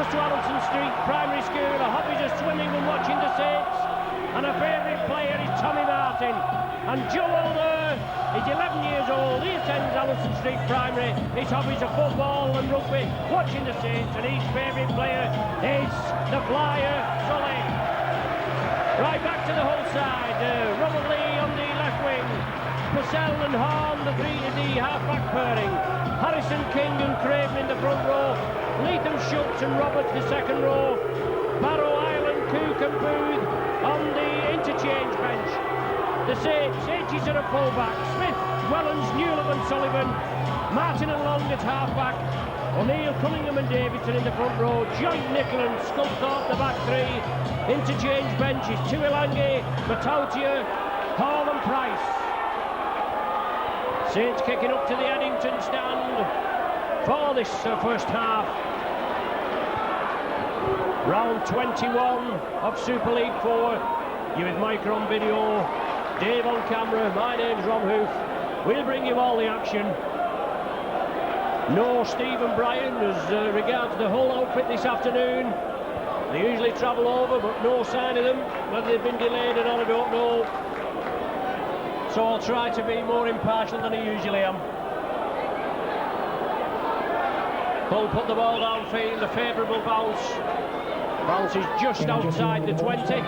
us to Allenson Street Primary School. The hobbies are swimming and watching the Saints. And a favourite player is Tommy Martin. And Joel there is 11 years old. He attends Allenson Street Primary. His hobbies are football and rugby, watching the Saints. And his favourite player is the flyer, Sully. Right back to the Hull side. Robert Lee on the left wing. Purcell and Horn, the half-back pairing. Harrison, King and Craven in the front row. Leatham, Schultz and Roberts the second row. Barrow, Island, Cook and Booth on the interchange bench. The Saints, Aitchison at full-back. Smith, Wellens, Newland and Sullivan. Martin and Long at half-back. O'Neill, Cunningham and Davidson in the front row. Joint, Nicol and Sculthorpe the back three. Interchange benches, Tuilangi, Matautia, Hall and Price. Saints kicking up to the Eddington stand for this first half. Round 21 of Super League 4. You with Mike on video, Dave on camera, my name's Ron Hoof. We'll bring you all the action. No Steve and Brian as regards the whole outfit this afternoon. They usually travel over, but no sign of them. Whether they've been delayed or not, I don't know. So I'll try to be more impartial than I usually am. Hull put the ball downfield, a favourable bounce. Bounce is just outside the 20.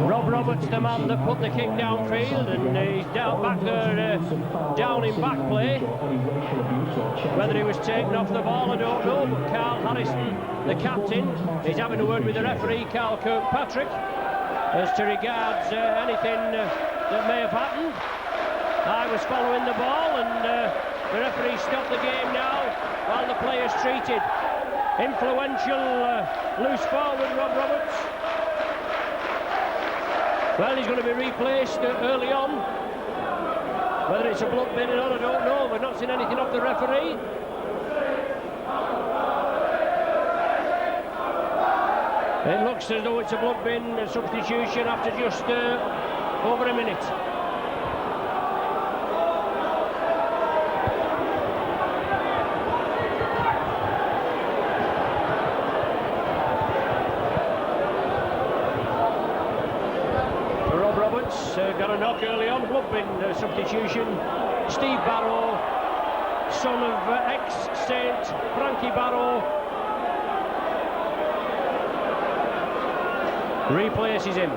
Rob Roberts, the man that put the kick downfield, and he's down back there, down in back play. Whether he was taken off the ball, I don't know, but Carl Harrison, the captain, is having a word with the referee, Carl Kirkpatrick, as to regards anything that may have happened. I was following the ball, and the referee stopped the game now while the players treated. Influential loose forward Rob Roberts. Well, he's going to be replaced early on. Whether it's a blood bin or not, I don't know. We've not seen anything off the referee. It looks as though it's a blood bin substitution after just over a minute. Got a knock early on, blood bin substitution. Steve Barrow, son of ex-Saint Frankie Barrow, replaces him.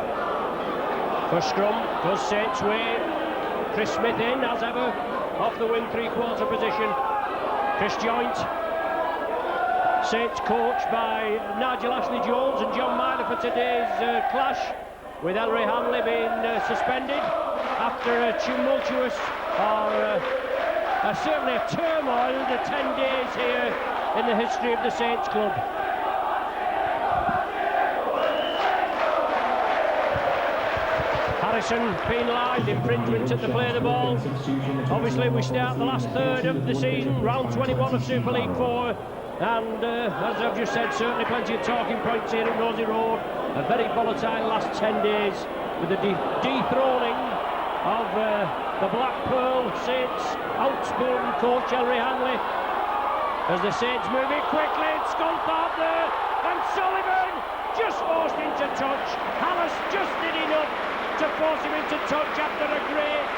For scrum, goes Saints' way. Chris Smith in, as ever, off the wing three-quarter position. Chris Joint. Saints coached by Nigel Ashley-Jones and John Myler for today's clash, with Ellery Hanley being suspended after a tumultuous, or certainly a turmoil, the 10 days here in the history of the Saints club. Harrison penalised, infringement at the play of the ball. Obviously we start the last third of the season, round 21 of Super League 4. And as I've just said, certainly plenty of talking points here at Rosie Road. A very volatile last 10 days with the dethroning of the Blackpool Saints outspoken coach Ellery Hanley. As the Saints move in quickly, it's Sculthorpe there, and Sullivan just forced into touch. Hallis just did enough to force him into touch after a great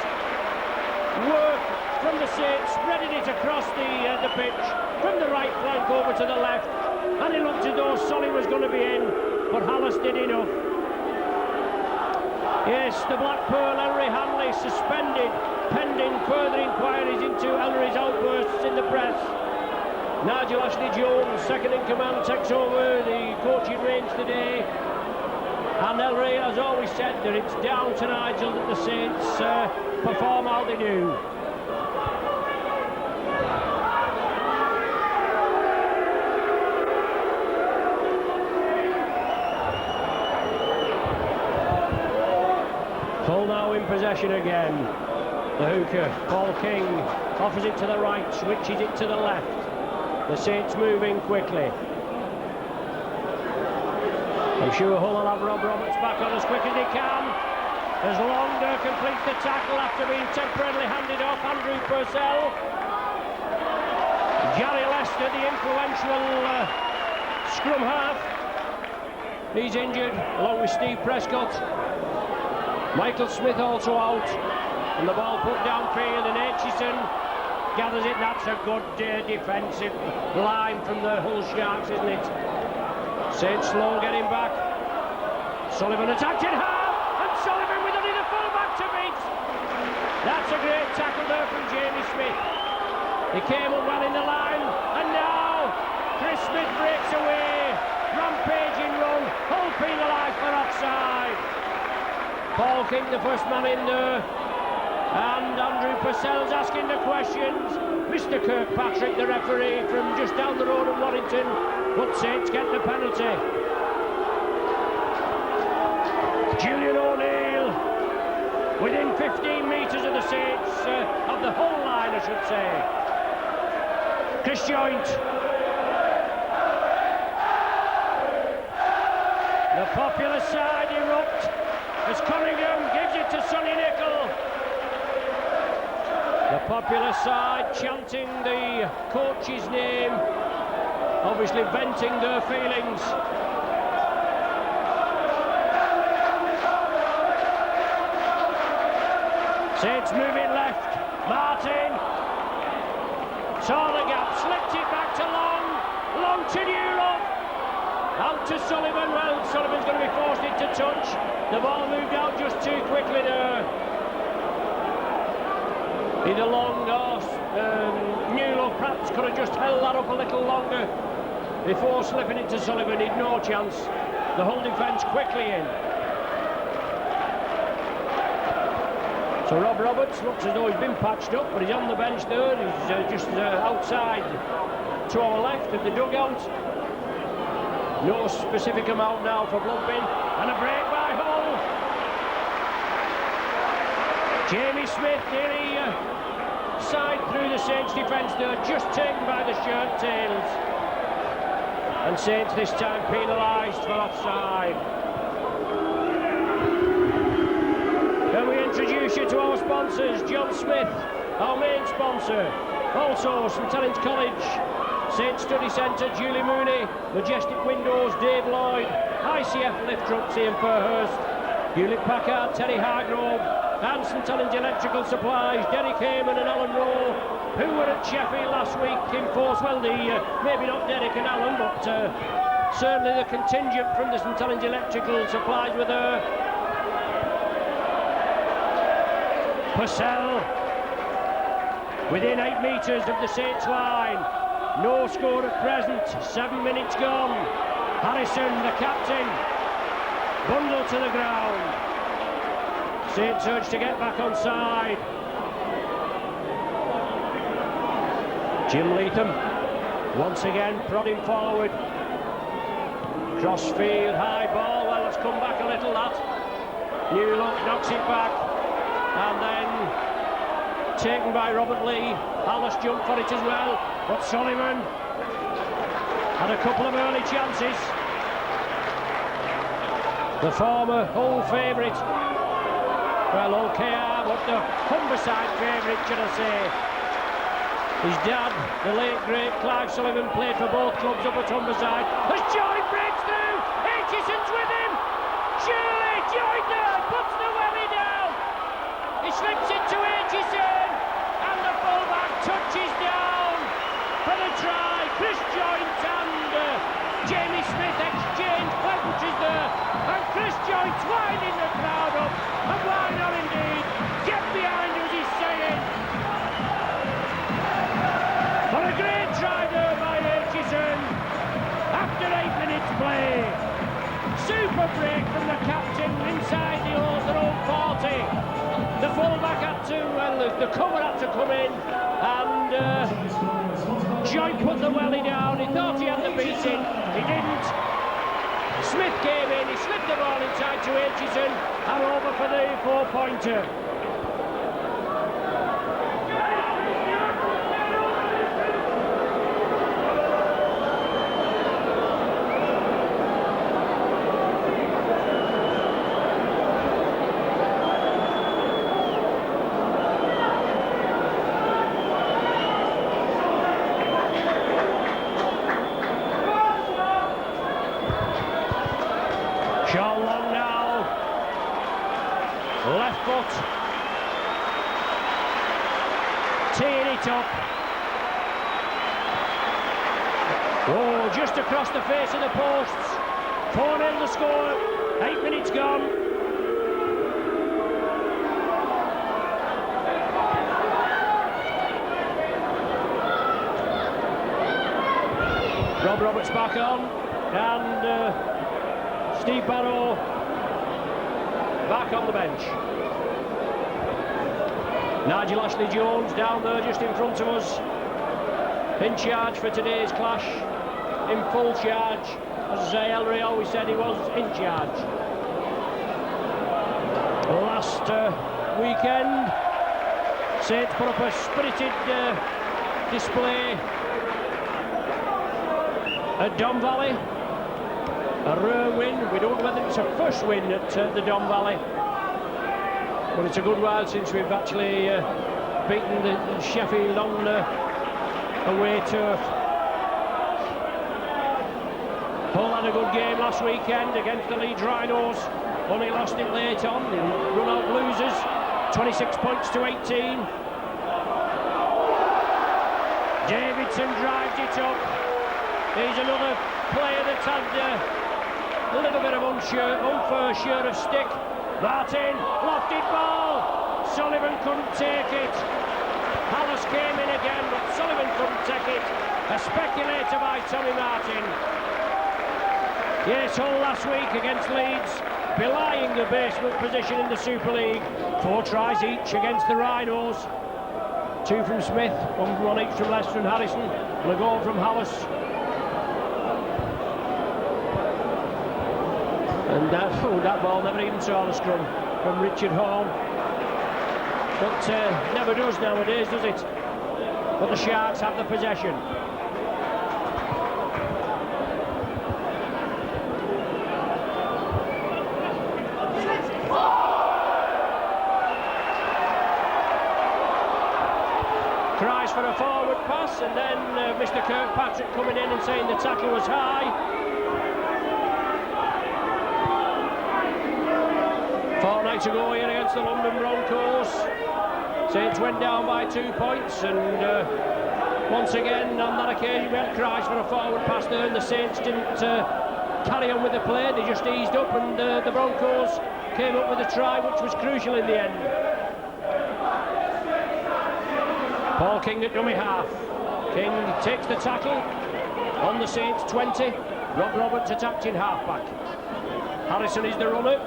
work from the Saints, spreading it across the pitch from the right flank over to the left, and it looked as though Solly was going to be in, but Hallis did enough. Yes, the Blackpool Ellery Hanley suspended pending further inquiries into Ellery's outbursts in the press. Nigel Ashley-Jones, second in command, takes over the coaching reins today, and Ellery has always said that it's down to Nigel that the Saints perform how they do. Hull now in possession again. The hooker, Paul King, offers it to the right, switches it to the left. The Saints moving quickly. I'm sure Hull will have Rob Roberts back on as quick as he can. As Longer completes the tackle after being temporarily handed off Andrew Purcell. Gary Lester, the influential scrum half, he's injured, along with Steve Prescott. Michael Smith also out, and the ball put downfield, and Aitchison gathers it. That's a good defensive line from the Hull Sharks, isn't it? St. Slow getting back. Sullivan attacked it hard, and Sullivan with only the full-back to beat. That's a great tackle there from Jamie Smith. He came up well in the line, and now Chris Smith breaks away. Rampaging run, Hull penalised for offside. Paul King, the first man in there, and Andrew Purcell's asking the questions. Mr. Kirkpatrick, the referee from just down the road at Warrington, but Saints get the penalty. Julian O'Neill within 15 metres of the Saints, of the Hull line I should say. Chris Joint. The popular side erupt as Cunningham gives it to Sonny Nicol. The popular side chanting the coach's name, obviously venting their feelings. Saints moving left. Martin saw the gap, slipped it back to Long to Newlove. Out to Sullivan. Well, Sullivan's going to be forced into touch. The ball moved out just too quickly there. Either Long or Newlove perhaps could have just held that up a little longer before slipping it to Sullivan. He'd no chance. The Hull defence quickly in. So Rob Roberts looks as though he's been patched up, but he's on the bench there. He's just outside to our left of the dugout. No specific amount now for blood bin, and a break by Hull. Jamie Smith nearly side through the Saints defence there, just taken by the shirt tails. And Saints this time penalised for offside. Can we introduce you to our sponsors? John Smith, our main sponsor. Also St Helens College, Saints Study Centre, Julie Mooney, Majestic Windows, Dave Lloyd, ICF Lift Trucks, Ian Fairhurst, Hewlett Packard, Terry Hargrove, and St Helens Electrical Supplies, Derek Heyman and Alan Rowe, who were at Sheffield last week in force. Well, maybe not Derek and Alan, but certainly the contingent from the St Helens Electrical Supplies were there. Purcell within 8 metres of the Saints line. No score at present, 7 minutes gone. Harrison, the captain, bundled to the ground. Saints urge to get back on side. Jim Leatham once again prodding forward. Crossfield, high ball. Well, let's come back a little, that. Newlock knocks it back, and then taken by Robert Lee. Alice jumped for it as well, but Sullivan had a couple of early chances. The former Hull favourite, well, OKR, but the Humberside favourite, should I say. His dad, the late great Clive Sullivan, played for both clubs up at Humberside. As Joy breaks through, Aitchison's with him. Surely Joy there puts the welly down. He slips it to Aitchison, and the fullback touches down for the try. Chris Joint and Jamie Smith exchange pleasantries there, and Chris Joint's winding the crowd up, and why not indeed? Get behind us, he's saying. But a great try there by Aitchison after 8 minutes play. Super break from the captain inside the own 40. The fullback had to, well, the cover had to come in, and Joint put the welly down. He thought he had the beating, he didn't. Smith came in, he slipped the ball inside to Aitchison, and over for the 4-pointer. foot. Teeing it up. Oh, just across the face of the posts. 4-0 the score. 8 minutes gone. Rob Roberts back on, and Steve Barrow back on the bench. Nigel Ashley-Jones down there just in front of us, in charge for today's clash, in full charge. As Ellery always said, he was in charge. Last weekend, Saints put up a spirited display at Don Valley. A rare win. We don't know whether it's a first win at the Don Valley, but it's a good while since we've actually beaten the Sheffield on away turf. Hull had a good game last weekend against the Leeds Rhinos, only lost it late on, run out losers, 26 points to 18. Davidson drives it up. He's another player that's had a little bit of unfair share of stick. Martin, lofted ball. Sullivan couldn't take it. Hallis came in again, but Sullivan couldn't take it. A speculator by Tommy Martin. Yes, Hull last week against Leeds, belying the basement position in the Super League. 4 tries each against the Rhinos. 2 from Smith, one each from Lester and Harrison, and a goal from Hallis. And that ball never even saw the scrum from Richard Horn. But never does nowadays, does it? But the Sharks have the possession. Cries for a forward pass, and then Mr. Kirkpatrick coming in and saying the tackle was high. Fortnight ago here against the London Broncos, Saints went down by 2 points, and once again on that occasion we had cries for a forward pass there, and the Saints didn't carry on with the play. They just eased up, and the Broncos came up with a try which was crucial in the end. Paul King at dummy half. King takes the tackle on the Saints 20. Rob Roberts attacked in half-back. Harrison is the runner,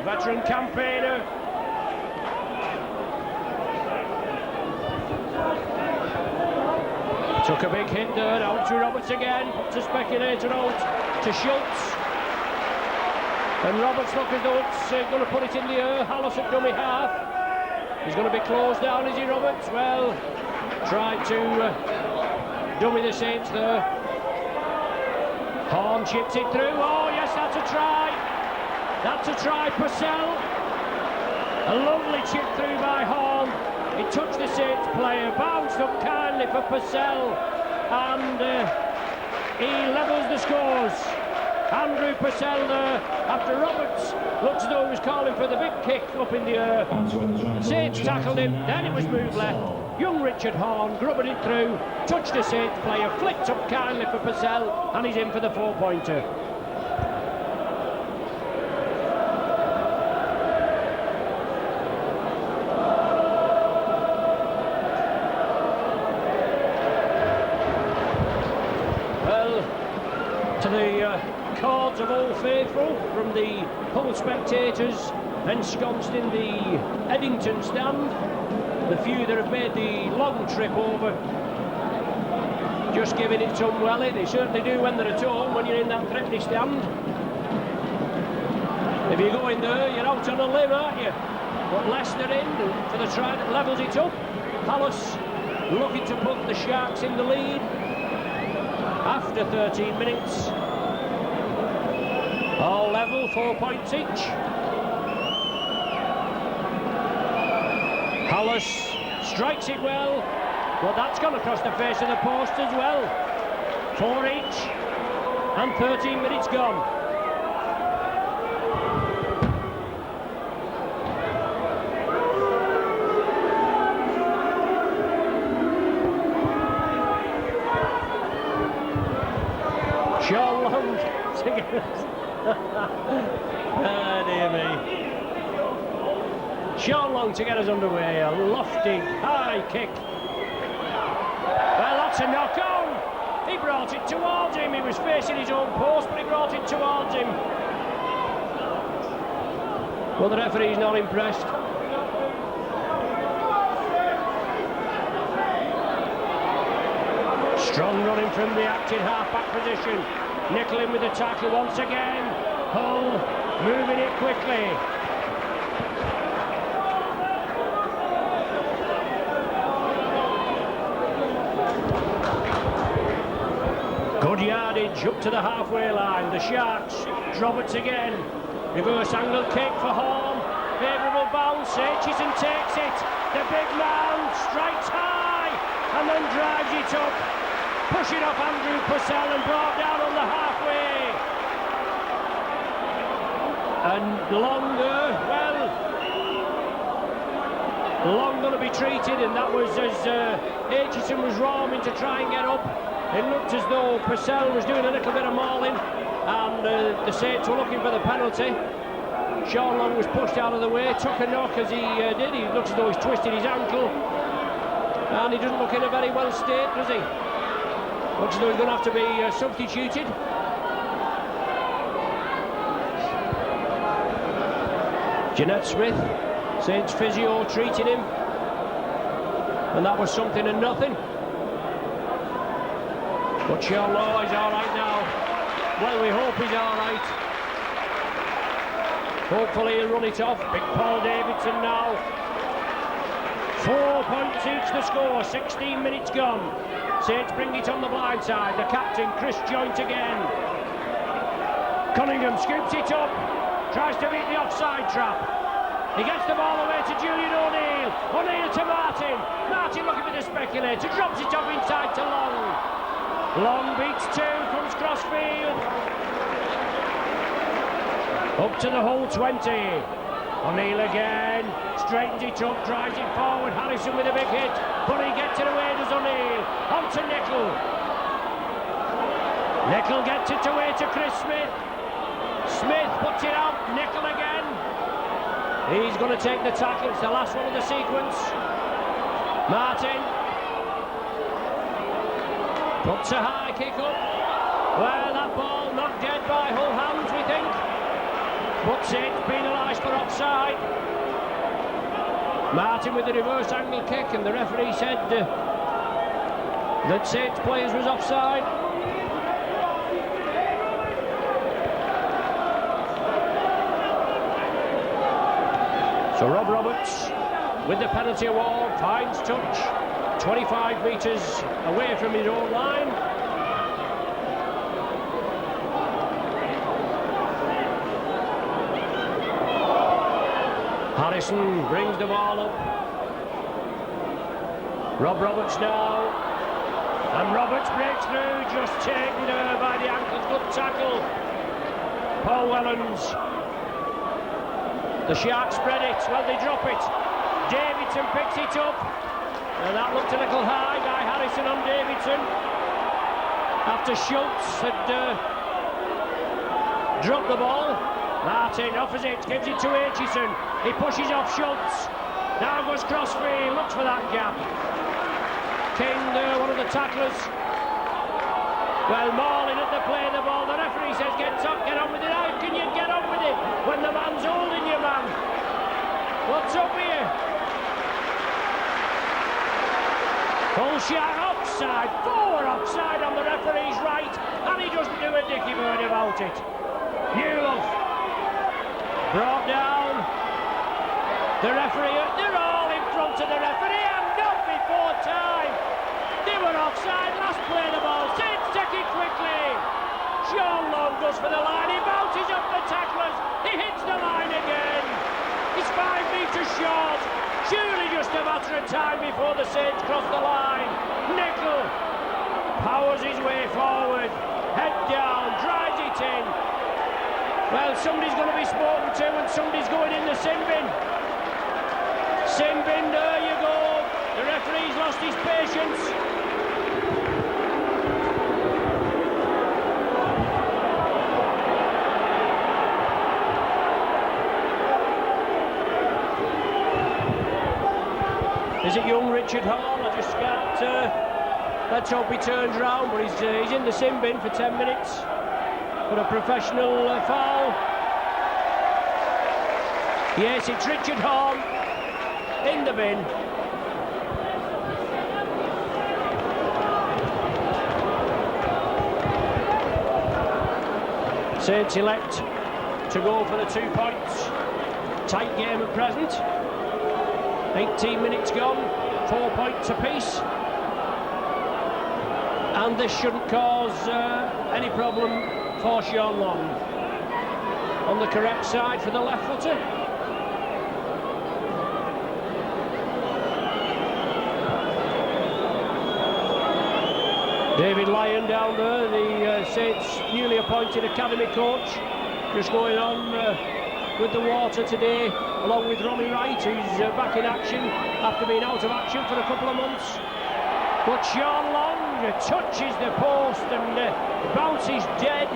veteran campaigner. Took a big hit there, out to Roberts again, puts a speculator out to Schultz. And Roberts look as though it's going to put it in the air. Hallis at dummy half. He's going to be closed down, is he, Roberts? Well, tried to dummy the Saints there. Horn chips it through. Oh yes, that's a try. That's a try, Purcell. A lovely chip through by Horn. It touched the Saints player, bounced up kindly for Purcell, and he levels the scores. Andrew Purcell there, after Roberts looks as though he was calling for the big kick up in the air. Saints tackled him, then it was moved left. Young Richard Horn grubbed it through, touched the Saints player, flicked up kindly for Purcell, and he's in for the 4-pointer. Well, to the chords of Old Faithful from the Hull spectators ensconced in the Eddington stand, the few that have made the long trip over, just giving it some welly. They certainly do when they're at home, when you're in that threepenny stand. If you go in there, you're out on a limb, aren't you? But Leicester in for the try that levels it up. Hallis looking to put the Sharks in the lead after 13 minutes. All level, 4 points each. Hallis strikes it well, but that's gone across the face of the post as well. 4 each, and 13 minutes gone. Ah, dear me. Sean Long to get us underway. A lofty, high kick. Well, that's a knock on. He brought it towards him. He was facing his own post, but he brought it towards him. Well, the referee's not impressed. Strong running from the active half-back position. Nickel in with the tackle once again. Hull moving it quickly. Good yardage up to the halfway line. The Sharks. Roberts again. Reverse angle kick for Horn. Favourable bounce. Aitchison takes it. The big man strikes high and then drives it up. Pushing off Andrew Purcell and brought down on the halfway. And Long going to be treated, and that was as Aitchison was roaming to try and get up. It looked as though Purcell was doing a little bit of mauling, and the Saints were looking for the penalty. Sean Long was pushed out of the way, took a knock as he did. He looks as though he's twisted his ankle, and he doesn't look in a very well state, does he? Looks as though he's going to have to be substituted. Jeanette Smith, Saints physio, treating him, and that was something and nothing. But Sean Long is all right now. Well, we hope he's all right. Hopefully he'll run it off. Big Paul Davidson now. 4 points each the score, 16 minutes gone. Saints bring it on the blind side. The captain, Chris Joint again. Cunningham scoops it up. Tries to beat the offside trap. He gets the ball away to Julian O'Neill. O'Neill to Martin. Martin looking for the speculator. Drops it off inside to Long. Long beats two, comes crossfield. Up to the whole 20. O'Neill again. Straightens it up, drives it forward. Harrison with a big hit. But he gets it away, does O'Neill. On to Nickel. Nickel gets it away to Chris Smith. Smith puts it out. Nickel again. He's going to take the tackle. It's the last one of the sequence. Martin puts a high kick up. Well, that ball knocked dead by Hull hands, we think. But Saints penalised for offside. Martin with the reverse angle kick, and the referee said that Saints players was offside. So Rob Roberts with the penalty award, finds touch, 25 metres away from his own line. Harrison brings the ball up. Rob Roberts now, and Roberts breaks through, just taken by the ankles. Good tackle. Paul Wellens. The Sharks spread it, well they drop it. Davidson picks it up, and that looked a little high by Harrison on Davidson. After Schultz had dropped the ball, Martin offers it, gives it to Aitchison. He pushes off Schultz. Now goes crossfield, looks for that gap. King, one of the tacklers. Well, mauling at the play of the ball. The referee says, get on with it. How can you get on with it when the man's holding you, man? What's up here? Hull Shark offside. 4 offside on the referee's right, and he doesn't do a dicky bird about it. Newell brought down. The referee, they're all in front of the referee, and not before time. They were offside, last play of the ball. Saints take it quickly. Sean Long goes for the line. He bounces up the tacklers. He hits the line again. He's 5 metres short. Surely just a matter of time before the Saints cross the line. Nickel powers his way forward. Head down, drives it in. Well, somebody's going to be spoken to, and somebody's going in the sin bin. Sin bin, there you go. The referee's lost his patience. Is it young Richard Hall? I just can't. Let's hope he turns round, but he's in the sin bin for 10 minutes for a professional foul. Yes, it's Richard Hall in the bin. Saints elect to go for the 2 points. Tight game at present. 18 minutes gone, 4 points apiece. And this shouldn't cause any problem for Sean Long. On the correct side for the left footer. David Lyon down there, the Saints' newly appointed academy coach, just going on with the water today, along with Romy Wright, who's back in action after being out of action for a couple of months. But Sean Long touches the post and bounces dead.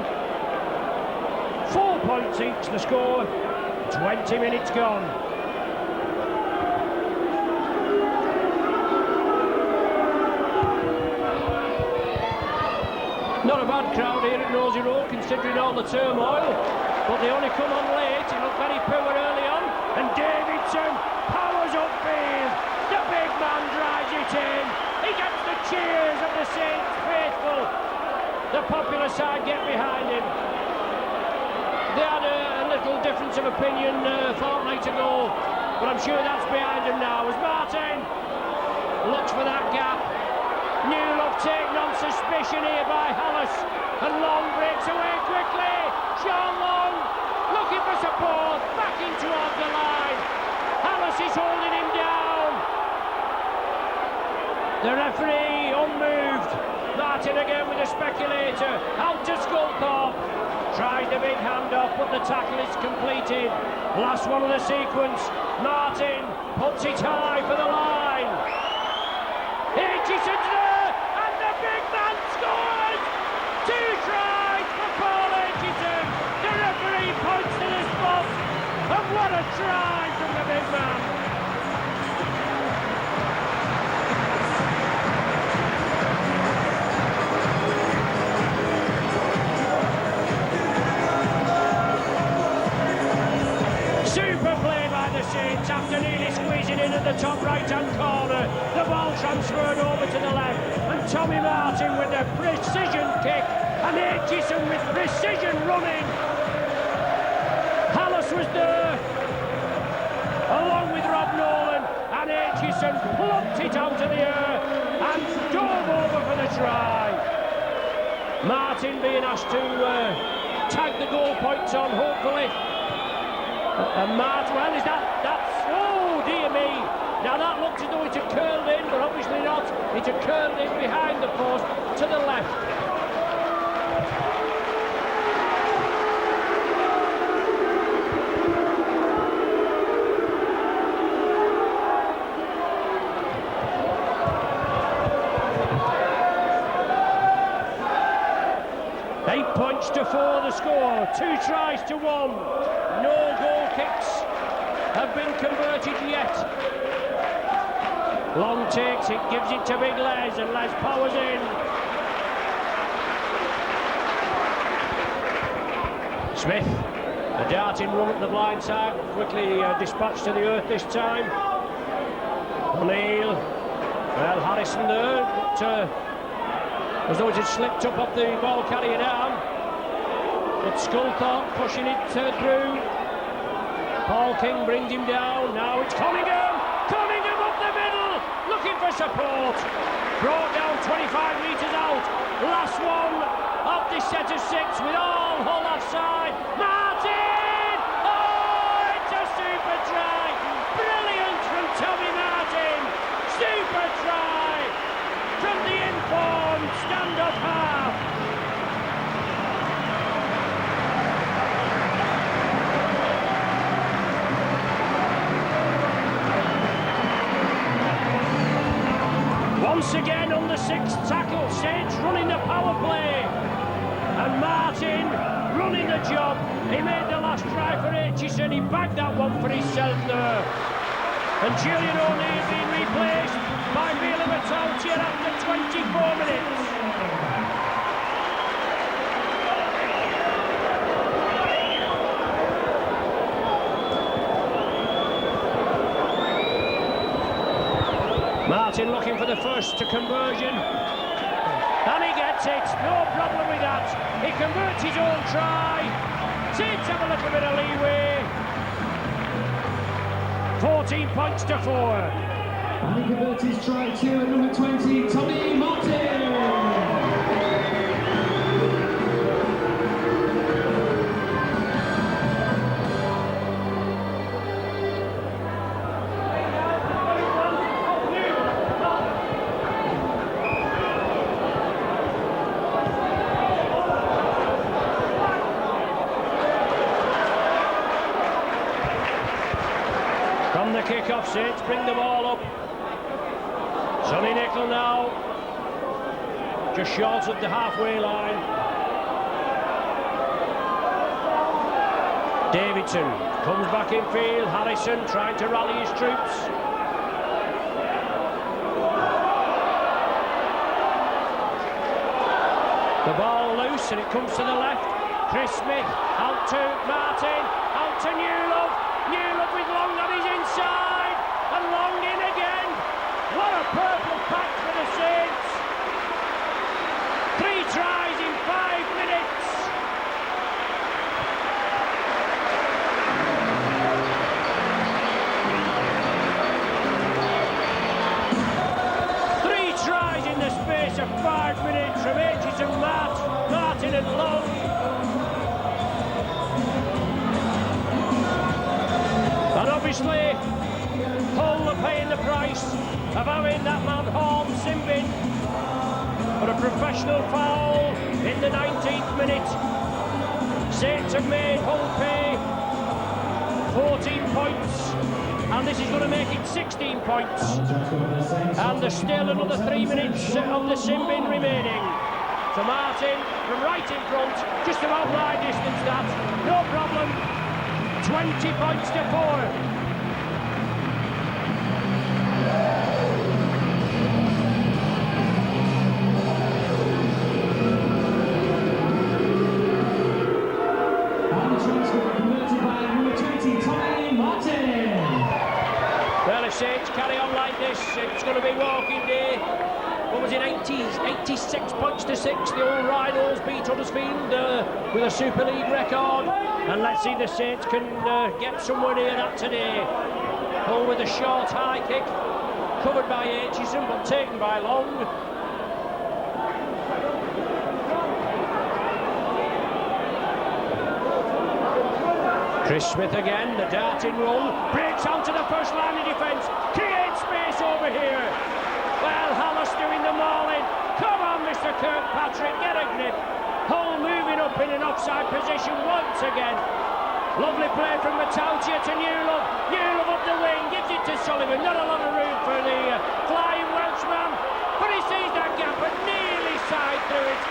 4 points each the score, 20 minutes gone. Not a bad crowd here at Nosey Road, considering all the turmoil, but they only come on late. It looked very poor early on, and Davidson powers upfield. The big man drives it in. He gets the cheers of the Saints faithful. The popular side get behind him. They had a little difference of opinion a fortnight ago, but I'm sure that's behind him now. As Martin looks for that gap. Newlook taken on suspicion here by Hallis, and Long breaks away quickly. Sean Long looking for support, back in towards the line. Hallis is holding him down. The referee unmoved. Martin again with a speculator. Out to Sculthorpe. Tries the big handoff, but the tackle is completed. Last one of the sequence. Martin puts it high for the line. Aitchison's there, and the big man scores! 2 tries for Paul Aitchison. The referee points to the spot, and what a try from the big man! Super play by the Saints after nearly squeezing in at the top right-hand corner. The ball transferred over to the left, and Tommy Martin with a precision kick, and Aitchison with precision running. Hallis was there, along with Rob Nolan, and Aitchison plucked it out of the air and dove over for the try. Martin being asked to tag the goal points on, hopefully. And Martin, well, that's, oh dear me. Now that looks as though it had curled in, but obviously not. It had curled in behind the post to the left. Eight points to 4 the score, 2 tries to 1. No goal kicks have been converted yet. Long takes it, gives it to big Les, and Les powers in. Smith, a darting run at the blind side, quickly dispatched to the earth this time. O'Neill, well, Harrison there, but as though it had slipped up off the ball carrying arm. But Sculthorpe pushing it through. Paul King brings him down. Now it's Cunningham. Cunningham up the middle, looking for support. Brought down 25 metres out. Last one of this set of 6 with all Hull offside. Martin! Oh, it's a super try. Brilliant from Tommy Martin. Super try from the informed stand-up half. Once again on the 6th tackle, Saints running the power play, and Martin running the job. He made the last try for Aitchison, he bagged that one for himself there. And Julian O'Neill's been replaced by Vila Matautia after 24 minutes. Martin looking for the first to conversion. And he gets it, no problem with that. He converts his own try. Saints have a little bit of leeway. 14 points to 4. And he converts his try to at number 20, Tommy Martin. From the kick-off, Saints bring the ball up. Sonny Nicol now, just short of the halfway line. Davidson comes back in field. Harrison trying to rally his troops. The ball loose and it comes to the left. Chris Smith out to Martin, out to Newlove. Newlove with Long on his inside, and Long in again. What a purple patch for the Saints. 3 tries in 5 minutes. Three tries in the space of 5 minutes from Aitchison, Martin and Long. And obviously, Hull are paying the price of having that man Horn sin bin for a professional foul in the 19th minute. Saints have made Hull pay 14 points, and this is going to make it 16 points. And there's still another 3 minutes of the sin bin remaining. So Martin from right in front, just about my distance that, no problem. 20 points to 4. Well, if Saints carry on like this, it's going to be walking day. What was it, 86 points to 6. The old Rhinos beat Huddersfield with a Super League record. And let's see if the Saints can get somewhere near that today. Hull with a short high kick, covered by Aitchison, but taken by Long. Chris Smith again, the darting run, breaks onto the first line of defence, creates space over here. Well, Hallis doing the mauling. Come on, Mr. Kirkpatrick, get a grip. Hull moving up in an offside position once again. Lovely play from Matautia to Newlove. Newlove up the wing, gives it to Sullivan. Not a lot of room for the flying Welshman, but he sees that gap and nearly side through it.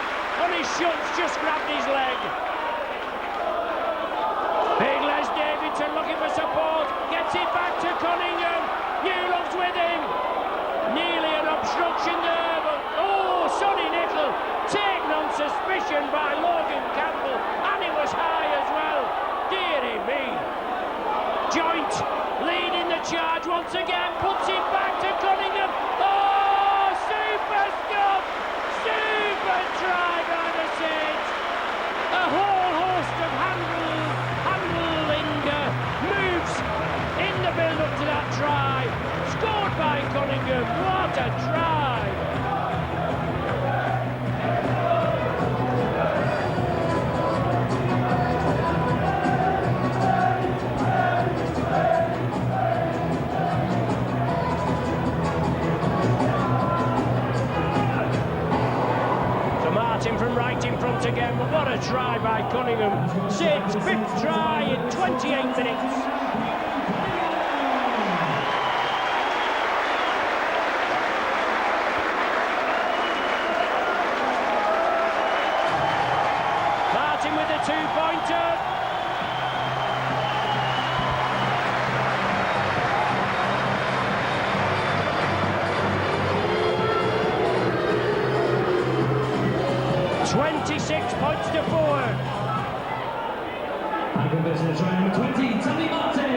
And his shots just grabbed his leg. Big Les Davidson looking for support, gets it back to Cunningham. Newlove's with him. Nearly an obstruction there, but Sonny Nicol taken on suspicion by Logan Campbell, and he was high as well. Dearie me. Joint leading the charge once again, puts it back to Cunningham. Oh, super stuff! Super try by the Saints. A whole host of handling moves in the build-up to that try. Scored by Cunningham. What a try! From right in front again, but what a try by Cunningham. Saints' 5th try in 28 minutes. Martin with the 2-pointer. 20, Tommy Martin.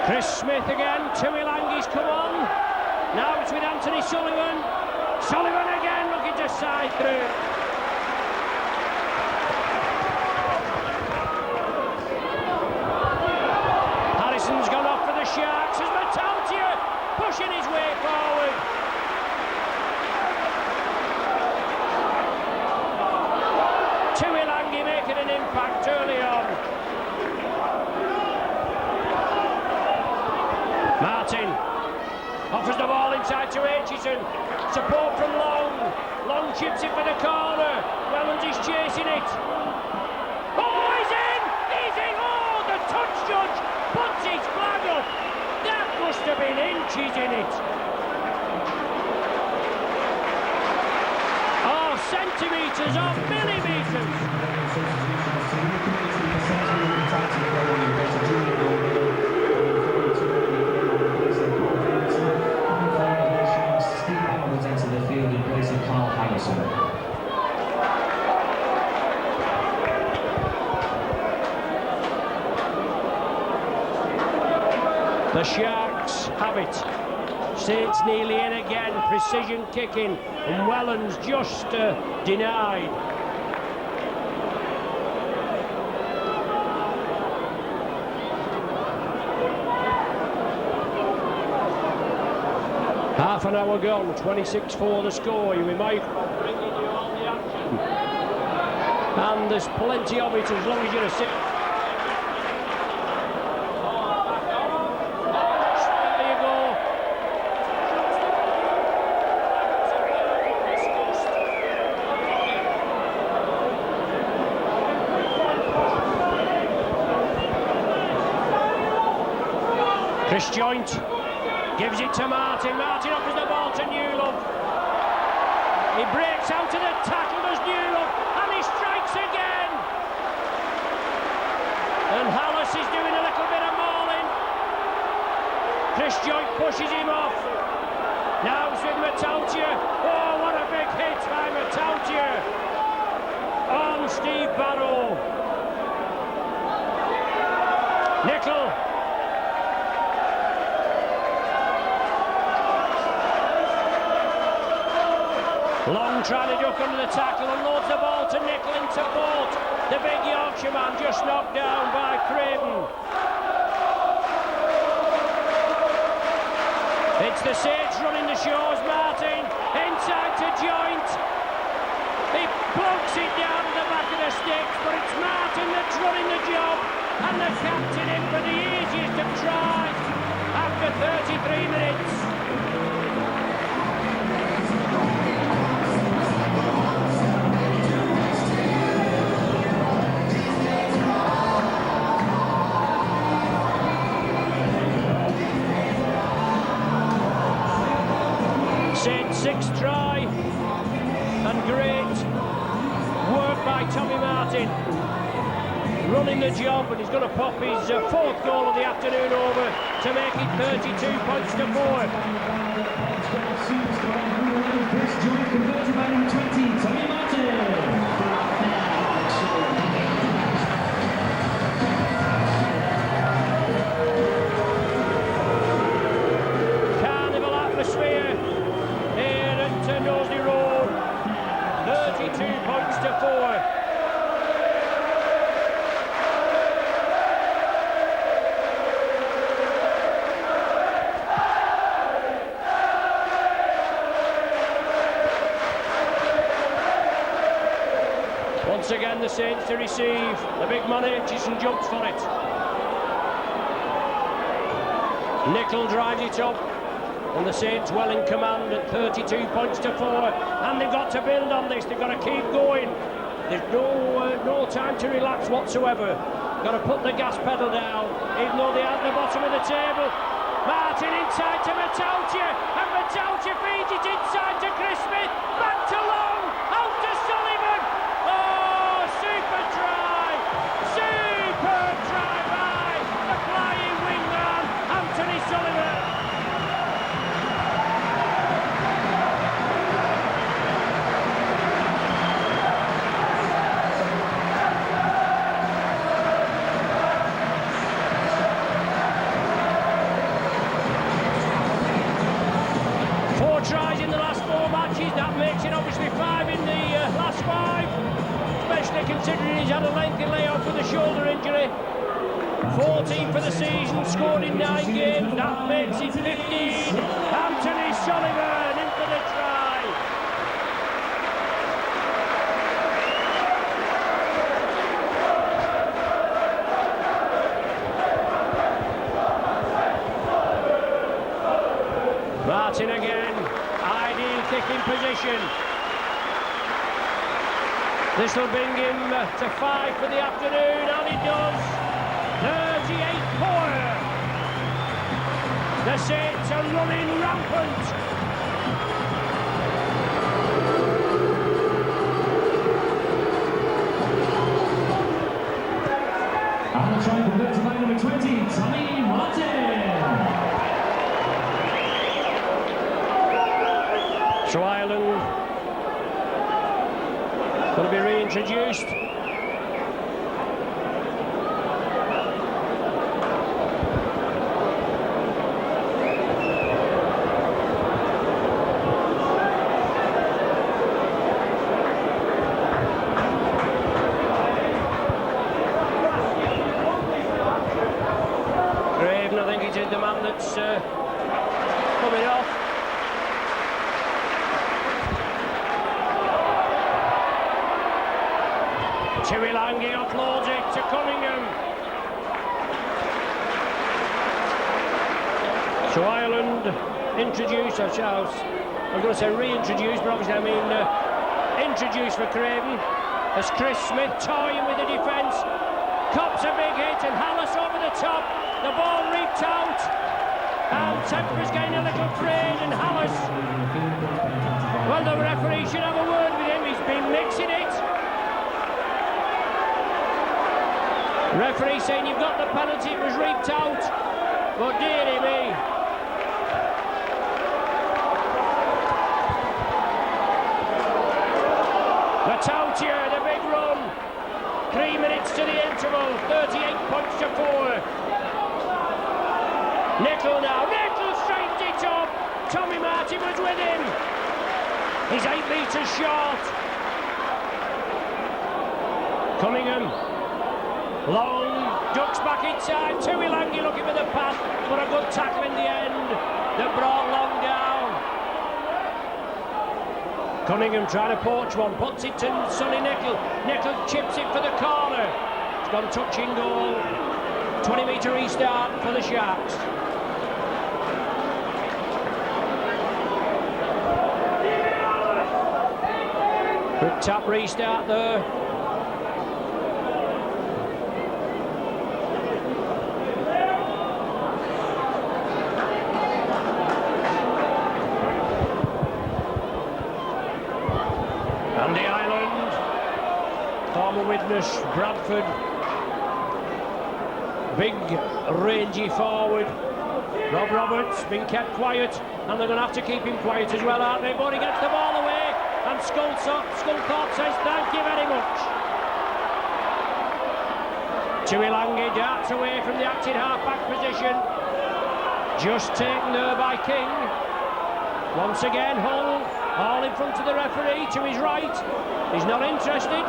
Chris Smith again, Tuilangi's come on. Now it's with Anthony Sullivan. Sullivan again looking to side through. Harrison's gone off for the Sharks as Matautia pushing his way forward. Tuilangi making an impact early on. Martin offers the ball inside to Aitchison. Support from Long. Long chips it for the corner. Wellens is chasing it. Oh, he's in! He's in! Oh, the touch judge puts his flag up. That must have been inches in it. Oh, centimetres or millimetres. The Sharks have it. Saints nearly in again, precision kicking, and Wellens just denied. Half an hour gone, 26-4 the score. We might bring you all the action. And there's plenty of it as long as you're a six. Chris Joint gives it to Martin. Martin offers the ball to Newlove. He breaks out of the tackle as Newlove, and he strikes again. And Hallis is doing a little bit of mauling. Chris Joint pushes him off. Now it's with Matautia. Oh, what a big hit by Matautia on Steve Barrow. Nickel. Long trying to duck under the tackle and loads the ball to Nickel into Bolt. The big Yorkshireman just knocked down by Craven. It's the Saints running the shows. Martin inside to Joint. He plugs it down to the back of the sticks, but it's Martin that's running the job, and the captain in for the easiest of tries after 33 minutes. Sixth try, and great work by Tommy Martin, running the job, and he's going to pop his fourth goal of the afternoon over to make it 32 points to 4. Chris Joint converted by number 20, Tommy Martin. Carnival atmosphere here at Knowsley Road, 32 points to 4. Once again the Saints to receive. The big man Aitchison jumps for it. Nickel drives it up, and the Saints well in command at 32 points to 4. And they've got to build on this. They've got to keep going. There's no time to relax whatsoever. got to put the gas pedal down, even though they're at the bottom of the table. Martin inside to Matautia, and Matautia feeds it inside to Chris Smith, back to Long, out to Sullivan. Oh, super try by the flying wingman, Anthony Sullivan. 4 tries in the last 4 matches, that makes it obviously 5 in the last 5, especially considering he's had a lengthy layoff with a shoulder injury. 14 for the season, scored in 9 games, that makes it 15. Anthony Sullivan into the try. Martin again, ideal kicking position. This will bring him to 5 for the afternoon, and it does. 38-4. The Saints are running rampant. And the try converted by number 20, Tommy Martin. So Ireland going to be reintroduced. Craven, I think, is the man that's coming off. Chiwilangi offloads it to Cunningham. So Ireland introduced, I was going to say reintroduced, but obviously I mean introduced for Craven, as Chris Smith toying with the defence. Cops a big hit and Hallis over the top. The ball reaped out. And Temper's getting a little frayed, and Hallis, well, the referee should have a word with him. He's been mixing it. Referee saying you've got the penalty, it was reaped out, but dearie me. Matautia, the big run. 3 minutes to the interval, 38 points to 4. Nicol now, Nicol straightened it up. Tommy Martin was with him. He's 8 metres short. Cunningham. Long, ducks back inside, Chiwilangi looking for the pass, but a good tackle in the end that brought Long down. Cunningham trying to poach one, puts it to Sonny Nicol. Nicol chips it for the corner. It's gone touching goal. 20-metre restart for the Sharks. Good tap restart there. And the Island, former witness Bradford, big rangy forward. Rob Roberts been kept quiet, and they're going to have to keep him quiet as well, aren't they? But he gets the ball away, and Sculthorpe says thank you very much. Chiwilangi darts away from the acting half-back position, just taken there by King. Once again, Hull, all in front of the referee, to his right. He's not interested.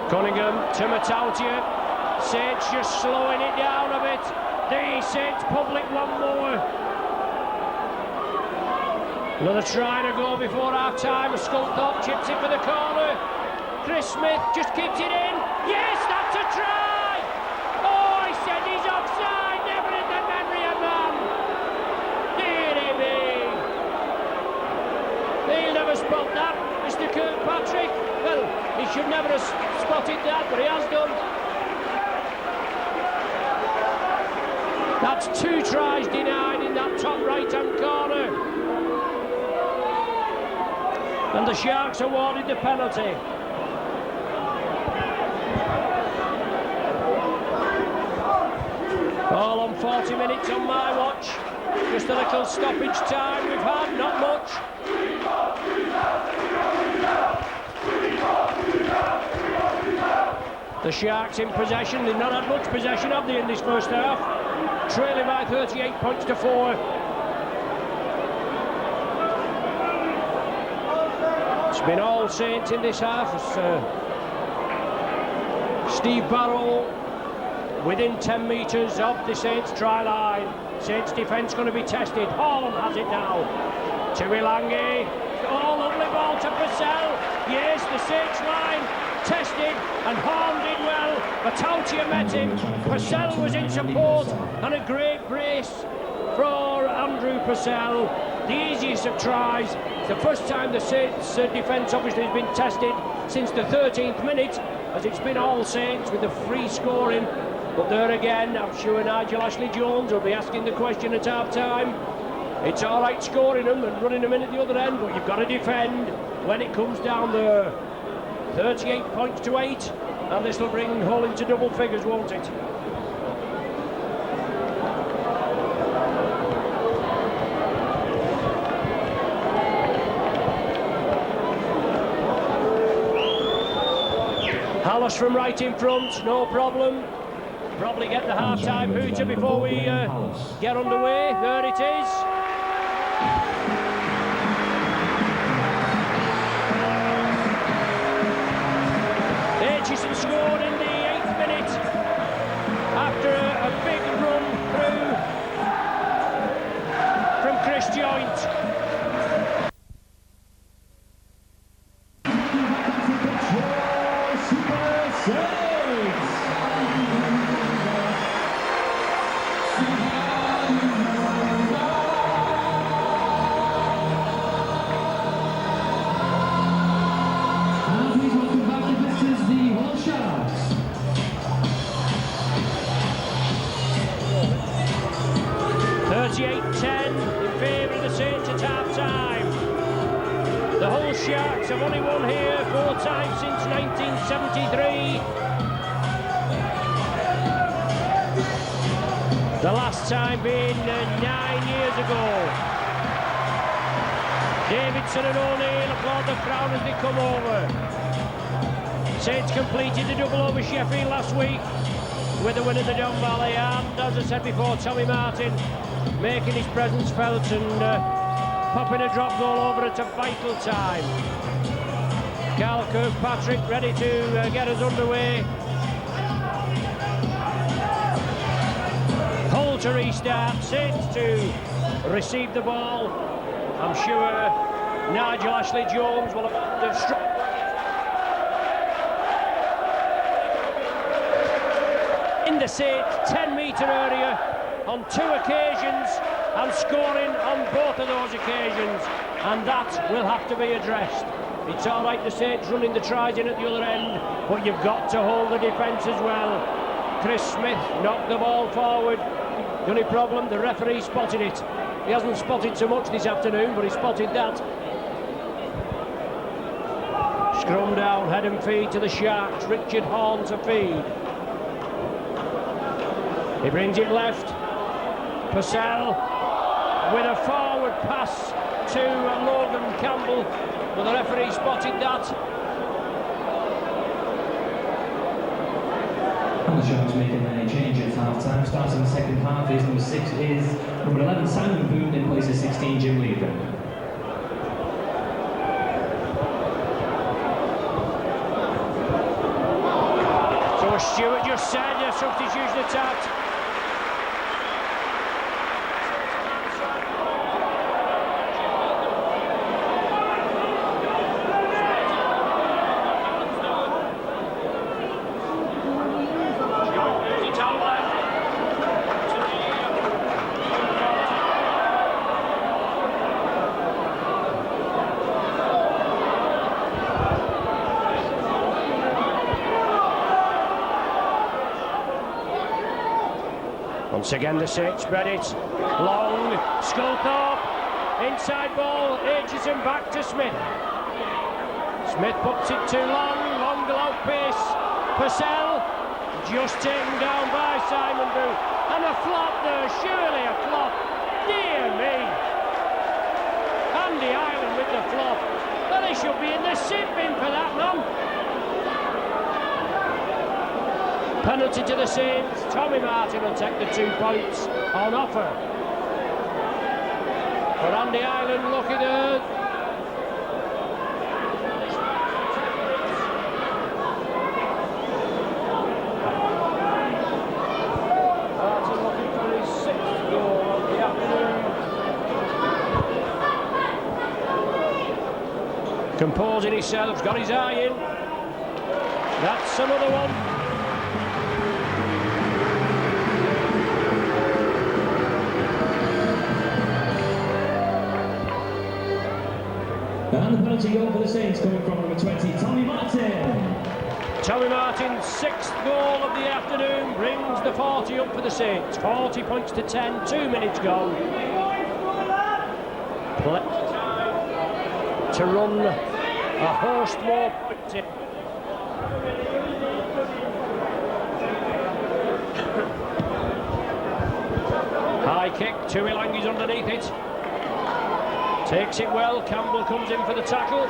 Cunningham to Matautia. Saints just slowing it down a bit. The Saints public one more. Another try to go before half-time. Sculthorpe chips it for the corner. Chris Smith just keeps it in. Yes, that's a try! Oh, he said he's offside. Never in the memory of man. Dearie me. He'll never spot that, Mr. Kirk. That's 2 tries denied in that top right-hand corner. And the Sharks awarded the penalty. All on 40 minutes on my watch. Just a little stoppage time we've had, not much. The Sharks in possession. They've not had much possession, have they, in this first half? Trailing by 38 points to 4. It's been all Saints in this half. It's, Steve Barrow within 10 metres of the Saints try line. Saints defence going to be tested. Haaland has it now. To Ilangi. Oh, lovely ball to Purcell. Yes, the Saints line tested, and Haaland did well. Batautia met him. Purcell was in support, and a great brace for Andrew Purcell. The easiest of tries. It's the first time the Saints defence obviously has been tested since the 13th minute, as it's been all Saints with the free scoring. But there again, I'm sure Nigel Ashley-Jones will be asking the question at half-time. It's all right scoring them and running them in at the other end, but you've got to defend when it comes down there. 38 points to 8, and this will bring Hull into double figures, won't it? Hallis from right in front, no problem. Probably get the half-time hooter before we get underway. There it is. Aitchison scored in the 8th minute after a big run through from Chris Joint. Sharks have only won here 4 times since 1973. The last time being 9 years ago. Davidson and O'Neill applaud the crowd as they come over. Saints completed the double over Sheffield last week with the win at the Don Valley, and as I said before, Tommy Martin making his presence felt and popping a drop goal over at a vital time. Carl Kirkpatrick ready to get us underway. Hull to restart, Saints to receive the ball. I'm sure Nigel Ashley-Jones will have struck. In the Saints 10-metre area on 2 occasions, and scoring on both of those occasions, and that will have to be addressed. It's all right the Saints running the tries in at the other end, but you've got to hold the defence as well. Chris Smith knocked the ball forward. The only problem, the referee spotted it. He hasn't spotted so much this afternoon, but he spotted that. Scrum down, head and feed to the Sharks. Richard Horn to feed. He brings it left. Purcell with a forward pass to Logan Campbell, but the referee spotted that. And the Sharks making a change at half-time. Starting the second half is number 6 is number 11 Simon Boone in place of 16 Jim Leader. So Stewart just said a substitution attacked. Once again the Saints spread it. Long, Sculthorpe, inside ball, Aitchison back to Smith. Smith puts it too long, long allowed pace. Purcell, just taken down by Simon Booth. And a flop there, surely a flop. Dear me. Andy Ireland with the flop. Well, he should be in the sin bin for that, man. Penalty to the Saints. Tommy Martin will take the 2 points on offer. For Andy Ireland, lucky there. Martin looking for his 6th goal of the afternoon. Composing himself, got his eye in. That's another one. And the penalty goal for the Saints coming from number 20, Tommy Martin. Tommy Martin's 6th goal of the afternoon brings the 40 up for the Saints. 40 points to 10, 2 minutes gone. To run a host more points in. High kick, Tuilangi's underneath it. Takes it well, Campbell comes in for the tackle.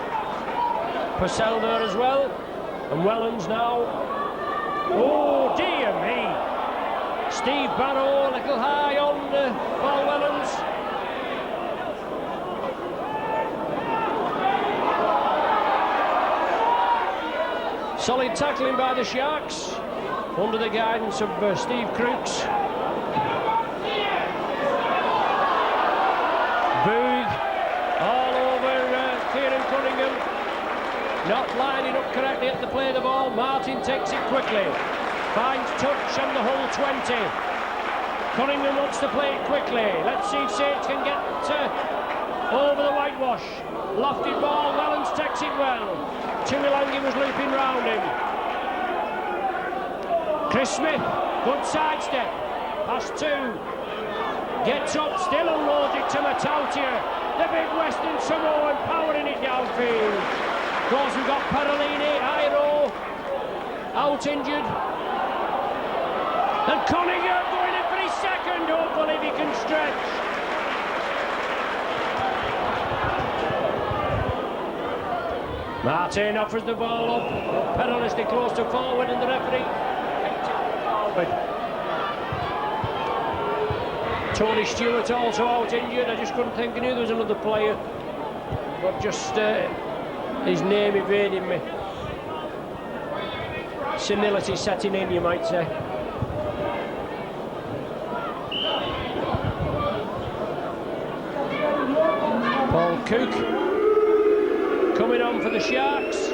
Purcell there as well. And Wellens now. Oh dear me. Steve Barrow a little high on Paul Wellens. Solid tackling by the Sharks under the guidance of Steve Crooks. Booth all over Kieran Cunningham, not lining up correctly at the play of the ball. Martin takes it quickly, finds touch on the Hull 20. Cunningham wants to play it quickly. Let's see if Saints can get over the whitewash. Lofted ball, Wellens takes it well. Tuilangi was looping round him. Chris Smith, good sidestep, past 2. Gets up, still unloads it to Matautia. The big Western Samoan powering it downfield. Of course, we've got Parolini, Iro, out injured. And Cunningham going in for his 2nd, hopefully if he can stretch. Martin offers the ball up, perilously close to forward, and the referee takes it forward. Tony Stewart also out injured. I just couldn't think. I knew there was another player, but just his name evading me. Senility setting in, you might say. Paul Cook coming on for the Sharks.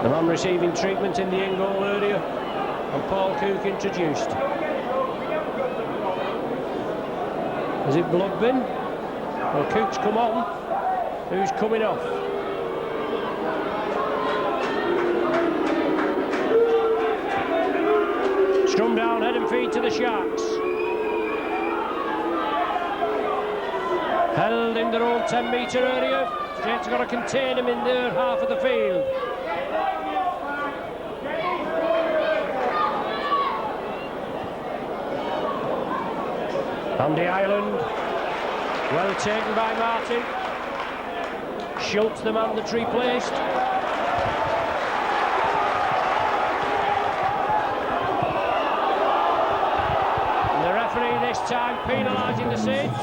The man receiving treatment in the in-goal area, and Paul Cook introduced. Is it blood bin? Well, Cook's come on. Who's coming off? Scrum down, head and feet to the Sharks. Held in their own 10-metre area. Saints got to contain him in their half of the field. Andy Ireland, well taken by Martin. Schultz, the man that's replaced. And the referee this time penalising the Saints.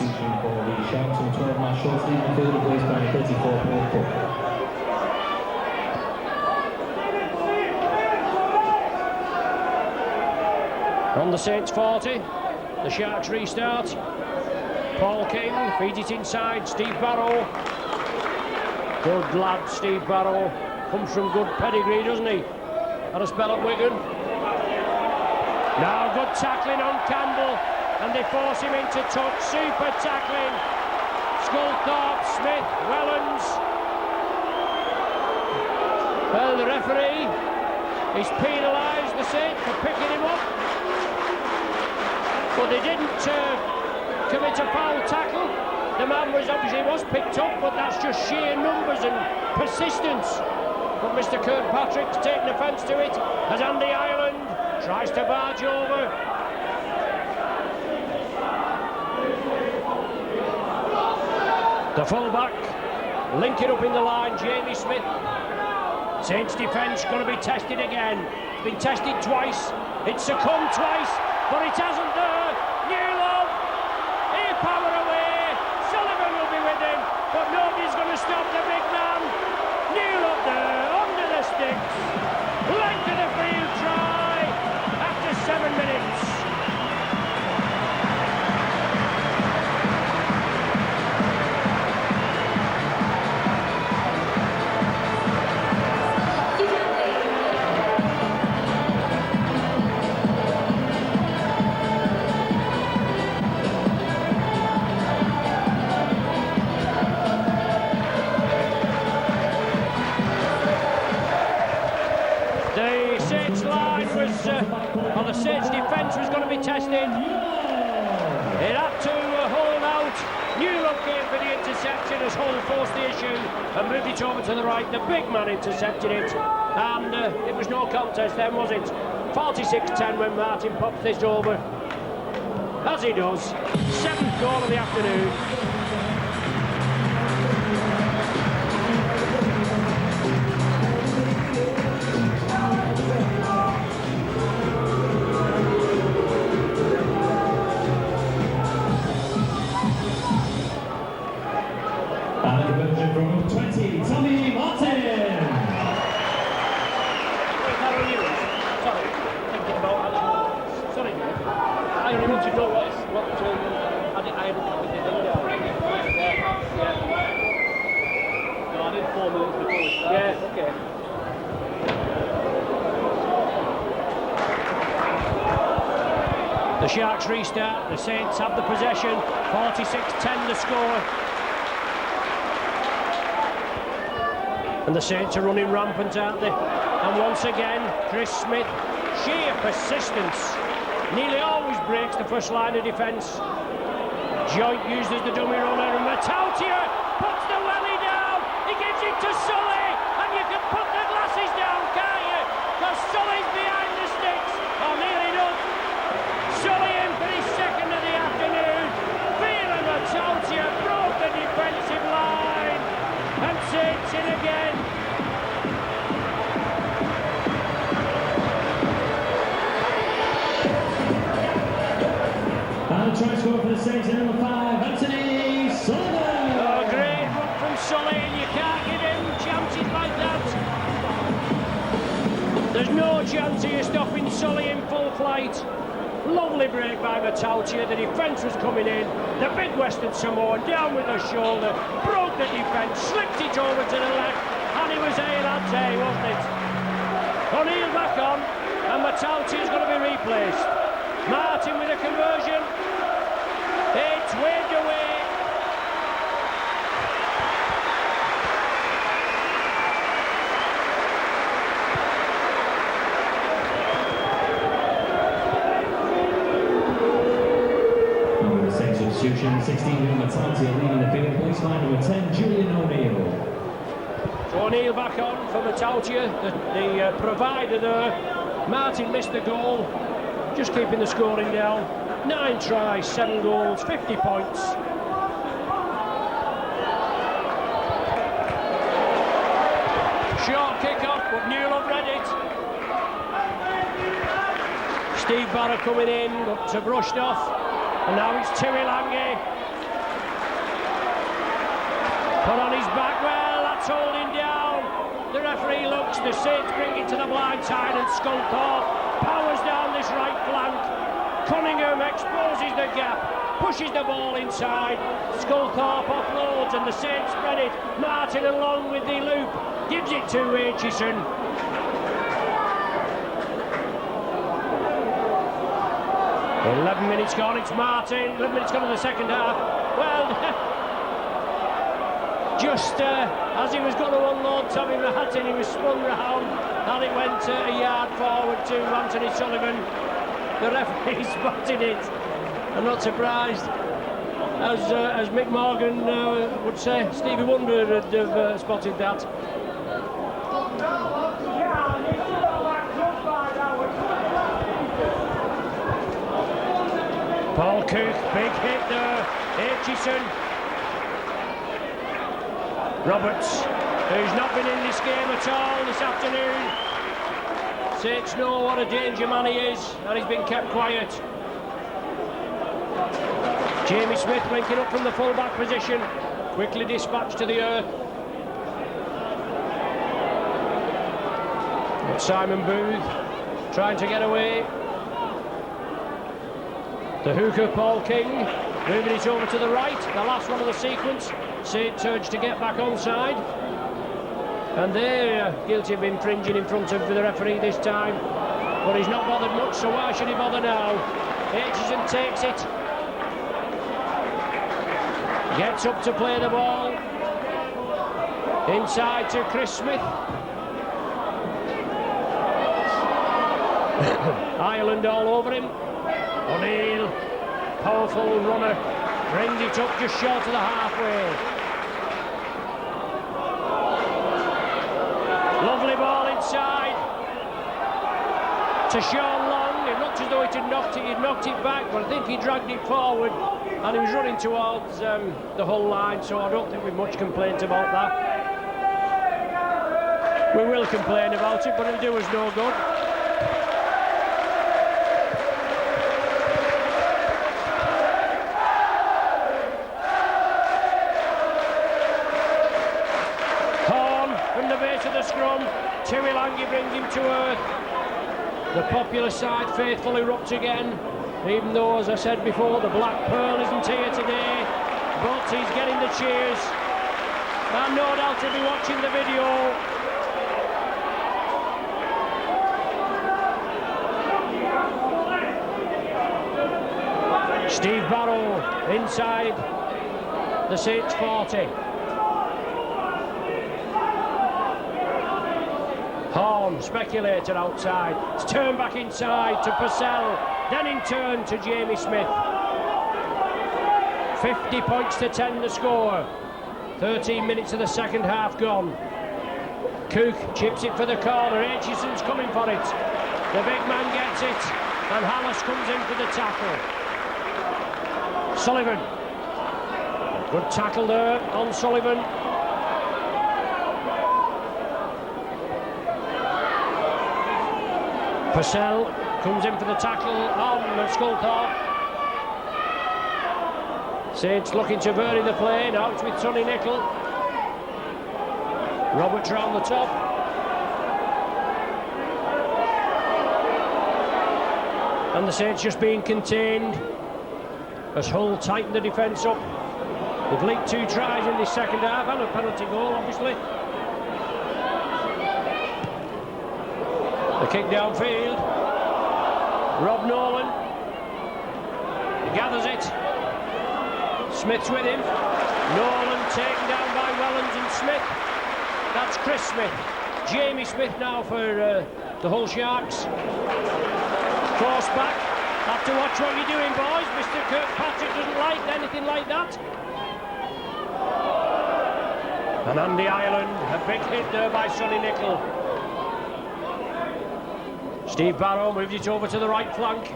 On the Saints 40. The Sharks restart. Paul King feeds it inside. Steve Barrow. Good lad, Steve Barrow. Comes from good pedigree, doesn't he? Had a spell at Wigan. Now good tackling on Campbell. and they force him into touch. Super tackling. Sculthorpe, Smith, Wellens. Well, the referee is penalised, the Saints, for picking him up. But they didn't commit a foul tackle. The man was picked up, but that's just sheer numbers and persistence. But Mr. Kirkpatrick's taken offence to it as Andy Ireland tries to barge over. The full-back, link it up in the line, Jamie Smith. Saints defence going to be tested again. It's been tested twice, it's succumbed twice, but it hasn't there. Newlove, he'll power away, Sullivan will be with him, but nobody's going to stop the big man. Newlove there, under the sticks, length of the field try, after 7 minutes. The Saints' defence was going to be tested. It had to hold out. Newlove came for the interception as Hull forced the issue and moved it over to the right. The big man intercepted it, and it was no contest then, was it? 46-10 when Martin pops this over, as he does. 7th goal of the afternoon. From 20, Tommy Martin. Sorry, I only want to know what I No, I did 4 minutes before we started. Yeah, okay. The Sharks restart, the Saints have the possession, 46-10 the score. And the Saints are running rampant, aren't they? And once again, Chris Smith, sheer persistence, nearly always breaks the first line of defence. Joint uses the dummy runner, and Matautia puts the welly down. He gives it to Sully, and you can put the glasses down, can't you? Because Sully's behind the sticks, or nearly enough. Sully in for his second of the afternoon. Phelan Matautia broke the defensive line, and Saints in again. And the try score for the Saints in number 5, Anthony Sullivan. Oh, great run from Sully, and you can't give him chances like that. There's no chance of you stopping Sully in full flight. Lovely break by Matautia, the defence was coming in. The big Western Samoan down with the shoulder, broke the defence, slipped it over to the left, and he was that day, wasn't it? O'Neill back on, and Matautia's going to be replaced. Martin with a conversion. It's waved away. Substitution, 16 Matautia leading the field, place line number 10, Julian O'Neill. So O'Neill back on for Matautia, the provider there. Martin missed the goal, just keeping the scoring down. 9 tries, 7 goals, 50 points. Short kick-off, but Newlove read it. Steve Barra coming in, but brushed off. And now it's Tuilangi. Put on his back, well, that's holding down. The referee looks, the Saints bring it to the blind side, and Sculthorpe powers down this right flank. Cunningham exposes the gap, pushes the ball inside. Sculthorpe offloads, and the Saints spread it. Martin along with the loop, gives it to Aitchison. 11 minutes gone, it's Martin. 11 minutes gone in the second half. Well, just as he was going to unload Tommy Martin, he was spun round and it went a yard forward to Anthony Sullivan. The referee spotted it. I'm not surprised. As Mick Morgan would say, Stevie Wonder would have spotted that. Paul Cook, big hit there. Aitchison. Roberts, who's not been in this game at all this afternoon. Saints know what a danger man he is, and he's been kept quiet. Jamie Smith linking up from the full-back position, quickly dispatched to the earth. But Simon Booth trying to get away. The hooker, Paul King, moving it over to the right, the last one of the sequence. Saints urged to get back onside. And they're guilty of infringing in front of the referee this time. But he's not bothered much, so why should he bother now? Aitchison takes it. Gets up to play the ball. Inside to Chris Smith. Ireland all over him. O'Neill, powerful runner, brings it up just short of the halfway. Lovely ball inside to Sean Long. It looked as though he'd knocked it back, but I think he dragged it forward and he was running towards the Hull line, so I don't think we've much complaint about that. We will complain about it, but it'll do us no good. Scrum, Tuilangi brings him to earth. The popular side faithful erupt again, even though, as I said before, the Black Pearl isn't here today, but he's getting the cheers, and no doubt he'll be watching the video. Steve Barrow inside the Saints 40. Horn, speculator outside. It's turned back inside to Purcell, then in turn to Jamie Smith. 50 points to 10 the score. 13 minutes of the second half gone. Cook chips it for the corner. Aitchison's coming for it. The big man gets it, and Hallis comes in for the tackle. Sullivan. Good tackle there on Sullivan. Purcell comes in for the tackle on Sculthorpe. Saints looking to vary the play. Now it's with Sonny Nicol. Roberts round the top. And the Saints just being contained as Hull tighten the defence up. They've leaked 2 tries in this second half and a penalty goal, obviously. The kick downfield. Rob Nolan. He gathers it. Smith's with him. Nolan taken down by Wellens and Smith. That's Chris Smith. Jamie Smith now for the Hull Sharks. Force back. Have to watch what you're doing, boys. Mr. Kirkpatrick doesn't like anything like that. And Andy Ireland, a big hit there by Sonny Nicol. Steve Barrow moves it over to the right flank.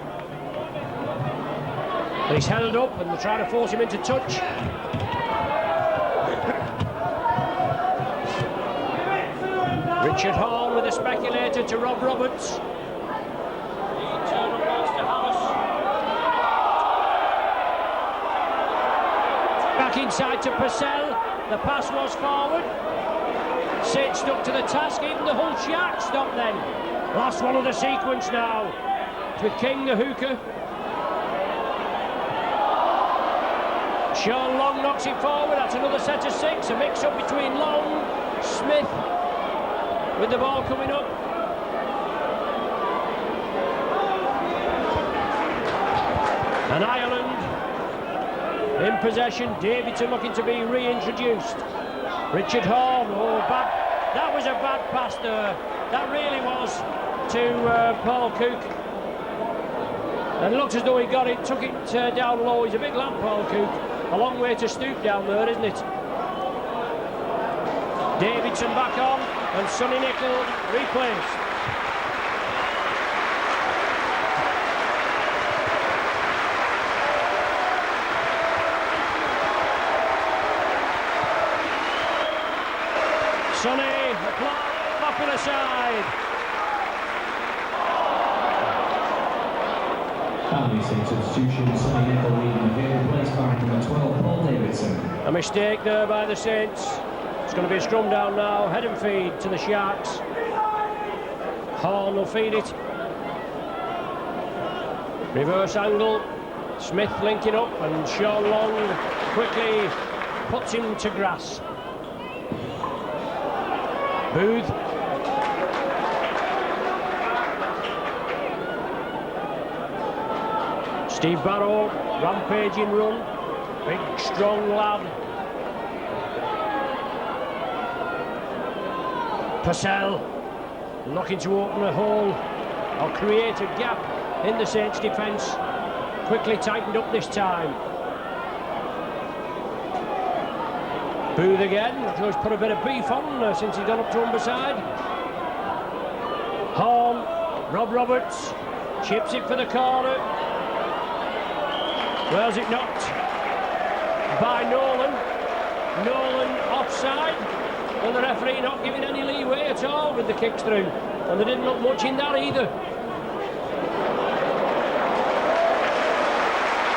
And he's held up and they're trying to force him into touch. Richard Horn with a speculator to Rob Roberts. The internal pass to Hallis. Back inside to Purcell. The pass was forward. Sid stuck to the task. Even the Hull Sharks stopped then. Last one of the sequence now. It's with King, the hooker. Sean Long knocks it forward. That's another set of 6. A mix-up between Long, Smith, with the ball coming up. And Ireland in possession. Davidson looking to be reintroduced. Richard Horn, oh, bad. That was a bad pass there. That really was to Paul Cook. And it looks as though he got it, took it down low. He's a big lad, Paul Cook. A long way to stoop down there, isn't it? Davidson back on, and Sonny Nicol replaced. Sonny, the popular side. And the same substitution, Sonny Nicol leading the field, replaced by number 12, Paul Davidson. A mistake there by the Saints. It's going to be a scrum down now, head and feed to the Sharks. Horn will feed it. Reverse angle, Smith linking up, and Sean Long quickly puts him to grass. Booth. Steve Barrow, rampaging run, big strong lad. Purcell looking to open a hole or create a gap in the Saints defence. Quickly tightened up this time. Booth again, he's put a bit of beef on since he's gone up to Humberside. Horn, Rob Roberts, chips it for the corner. Where's it knocked? By Nolan. Nolan offside. And the referee not giving any leeway at all with the kicks through. And there didn't look much in that either.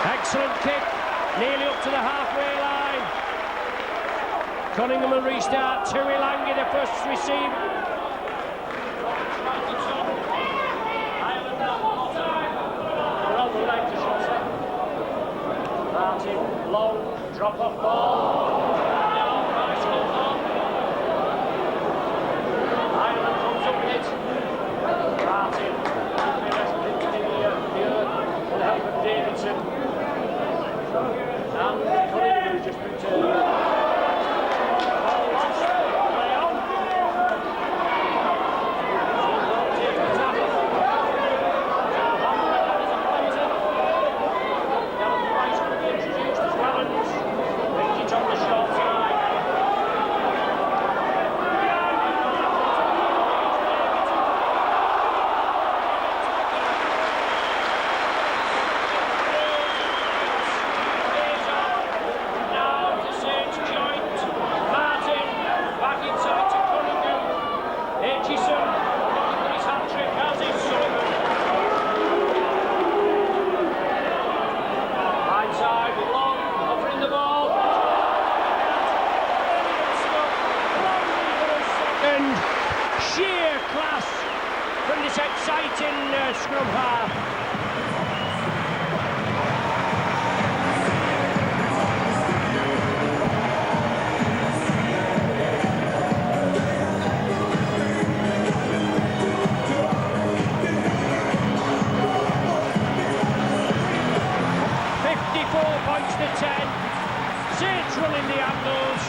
Excellent kick, nearly up to the halfway line. Cunningham will restart. Tui Langi, the first receive. Martin, long, drop off ball. Davidson and Cunningham just put play on. Gallon Price will be introduced as well and brings it on the short side. 10. Saints running the angles.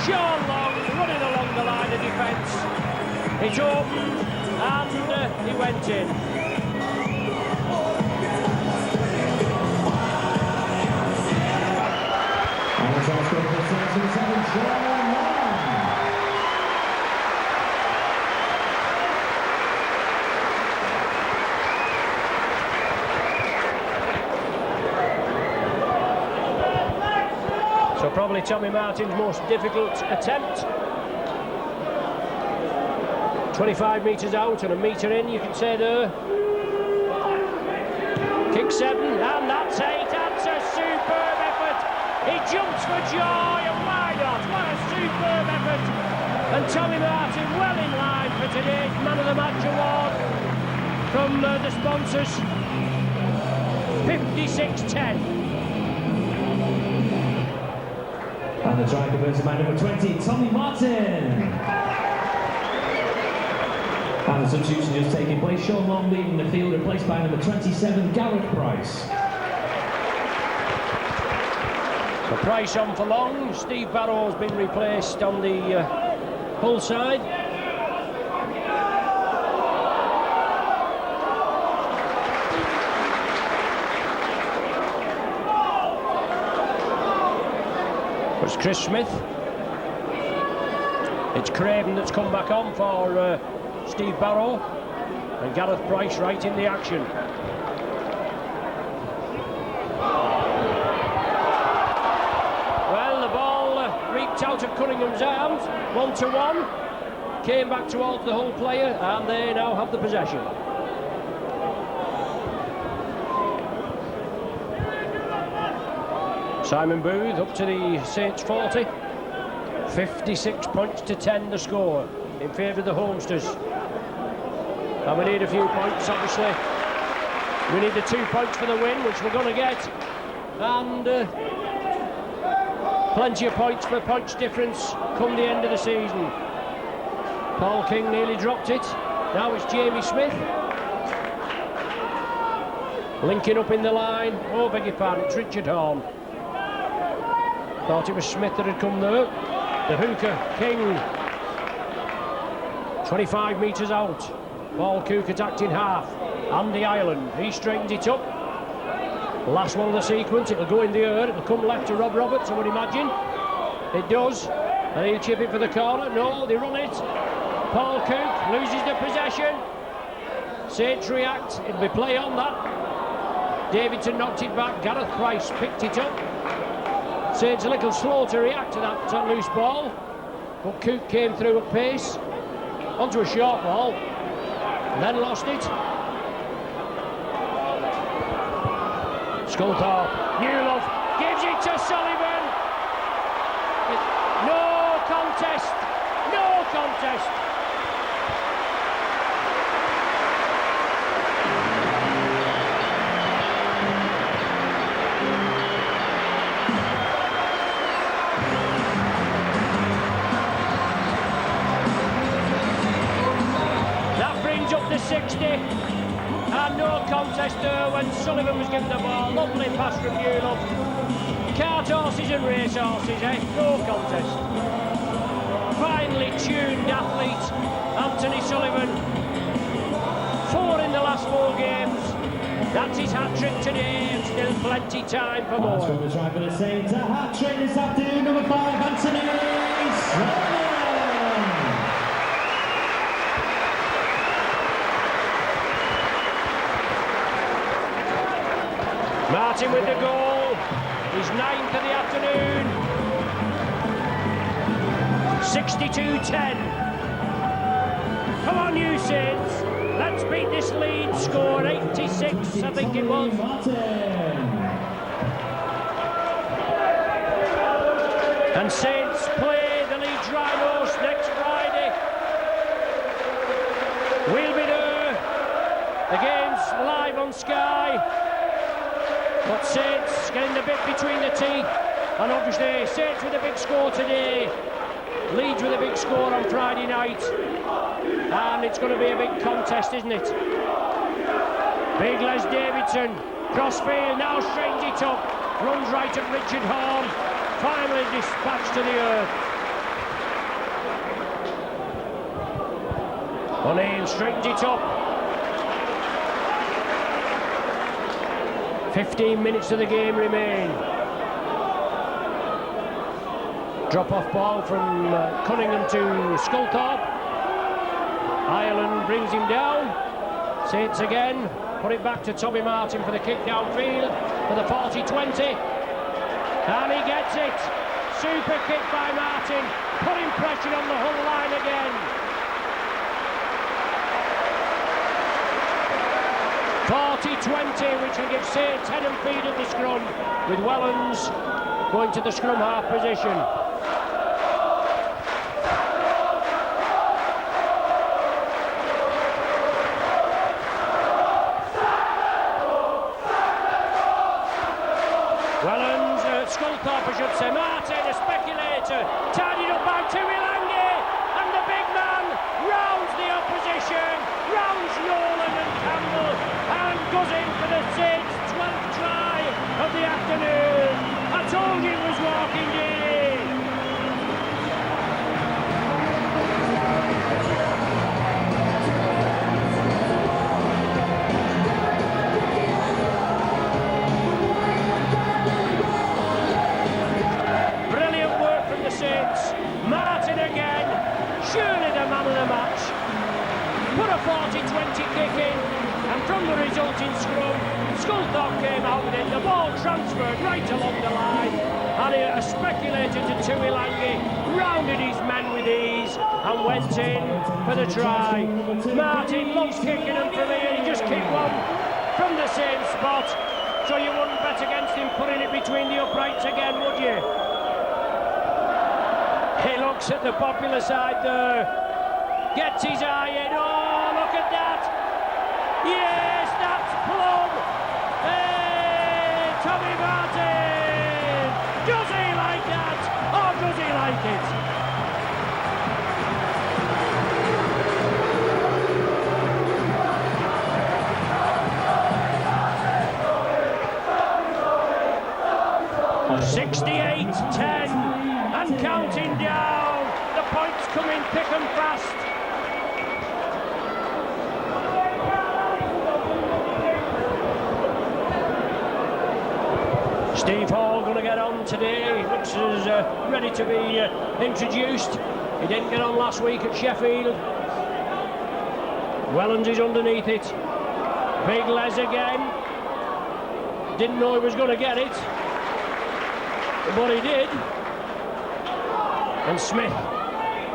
Sean Long running along the line of defence. It opened and he went in. And it's also for 77, Sean Long. So probably Tommy Martin's most difficult attempt. 25 metres out and a metre in, you can say there. Kick 7, and that's 8. That's a superb effort. He jumps for joy, and why not? What a superb effort. And Tommy Martin well in line for today's Man of the Match award from the sponsors. 56-10. And the try converted by number 20, Tommy Martin. And the substitution just taking place. Sean Long leaving the field, replaced by number 27, Garrett Price. So Price on for long. Steve Barrow's been replaced on the Hull side. It's Chris Smith. It's Craven that's come back on for Steve Barrow, and Gareth Price right in the action. Well, the ball reeked out of Cunningham's arms, 1-1. Came back towards the Hull player, and they now have the possession. Simon Booth up to the Saints 40. 56 points to 10 the score in favour of the Homesters. And we need a few points, obviously. We need the 2 points for the win, which we're going to get. And plenty of points for points difference come the end of the season. Paul King nearly dropped it. Now it's Jamie Smith. Linking up in the line. Oh, beg your pardon, it's Richard Horn. Thought it was Smith that had come there. The hooker, King. 25 metres out. Ball Cook attacked in half. Andy Ireland, he straightens it up. Last one of the sequence, it'll go in the air. It'll come left to Rob Roberts, I would imagine. It does. And he'll chip it for the corner. No, they run it. Paul Cook loses the possession. Saints react. It'll be play on that. Davidson knocked it back. Gareth Price picked it up. Saints a little slow to react to that loose ball, but Cook came through at pace onto a short ball and then lost it. Sculthorpe, Newlove gives it to Sullivan. No contest, no contest. Up to 60, and no contest there when Sullivan was given the ball. Lovely pass from Newlove. Cart horses and race horses, eh? No contest. Finely tuned athlete, Anthony Sullivan. 4 in the last 4 games. That's his hat-trick today, and still plenty time for more. From the try for the Saints, a hat-trick this afternoon, number 5, Anthony Sullivan. Martin with the goal, his 9th of the afternoon. 62-10. Come on, you Saints, let's beat this lead score. 86, I think it was. And Saints play the Leeds Rhinos next Friday. We'll be there. The game's live on Sky. But Saints getting the bit between the teeth, and obviously Saints with a big score today, Leeds with a big score on Friday night, and it's going to be a big contest, isn't it? Big Les Davidson, crossfield, now straightens it up, runs right at Richard Horn, finally dispatched to the earth. O'Neill straightens it up. 15 minutes of the game remain. Drop-off ball from Cunningham to Sculthorpe. Ireland brings him down. Saints again. Put it back to Tommy Martin for the kick downfield for the 40-20. And he gets it. Super kick by Martin. Putting pressure on the Hull line again. 40-20, which will give Saints head and feet at the scrum, with Wellens going to the scrum half position. Wellens, Sculthorpe, I should say. Martin, a speculator, tidied up by Tuilangi, and the big man rounds the opposition, rounds Nolan and Campbell, and goes in for the Saints' 12th try of the afternoon. I told you it was closing scrum. Sculthorpe came out with it. The ball transferred right along the line. And a speculator to Tuilangi rounded his men with ease and went in for the try. Martin loves kicking him from here. He just kicked one from the same spot. So you wouldn't bet against him putting it between the uprights again, would you? He looks at the popular side there. Gets his eye in. Oh, look at that. Yes, that's plum. Hey, Tommy Martin. Does he like that? Or does he like it? .68-10 and counting down. The points coming thick and fast. Steve Hall going to get on today. Looks as ready to be introduced. He didn't get on last week at Sheffield. Wellens is underneath it. Big Les again. Didn't know he was going to get it, but he did. And Smith,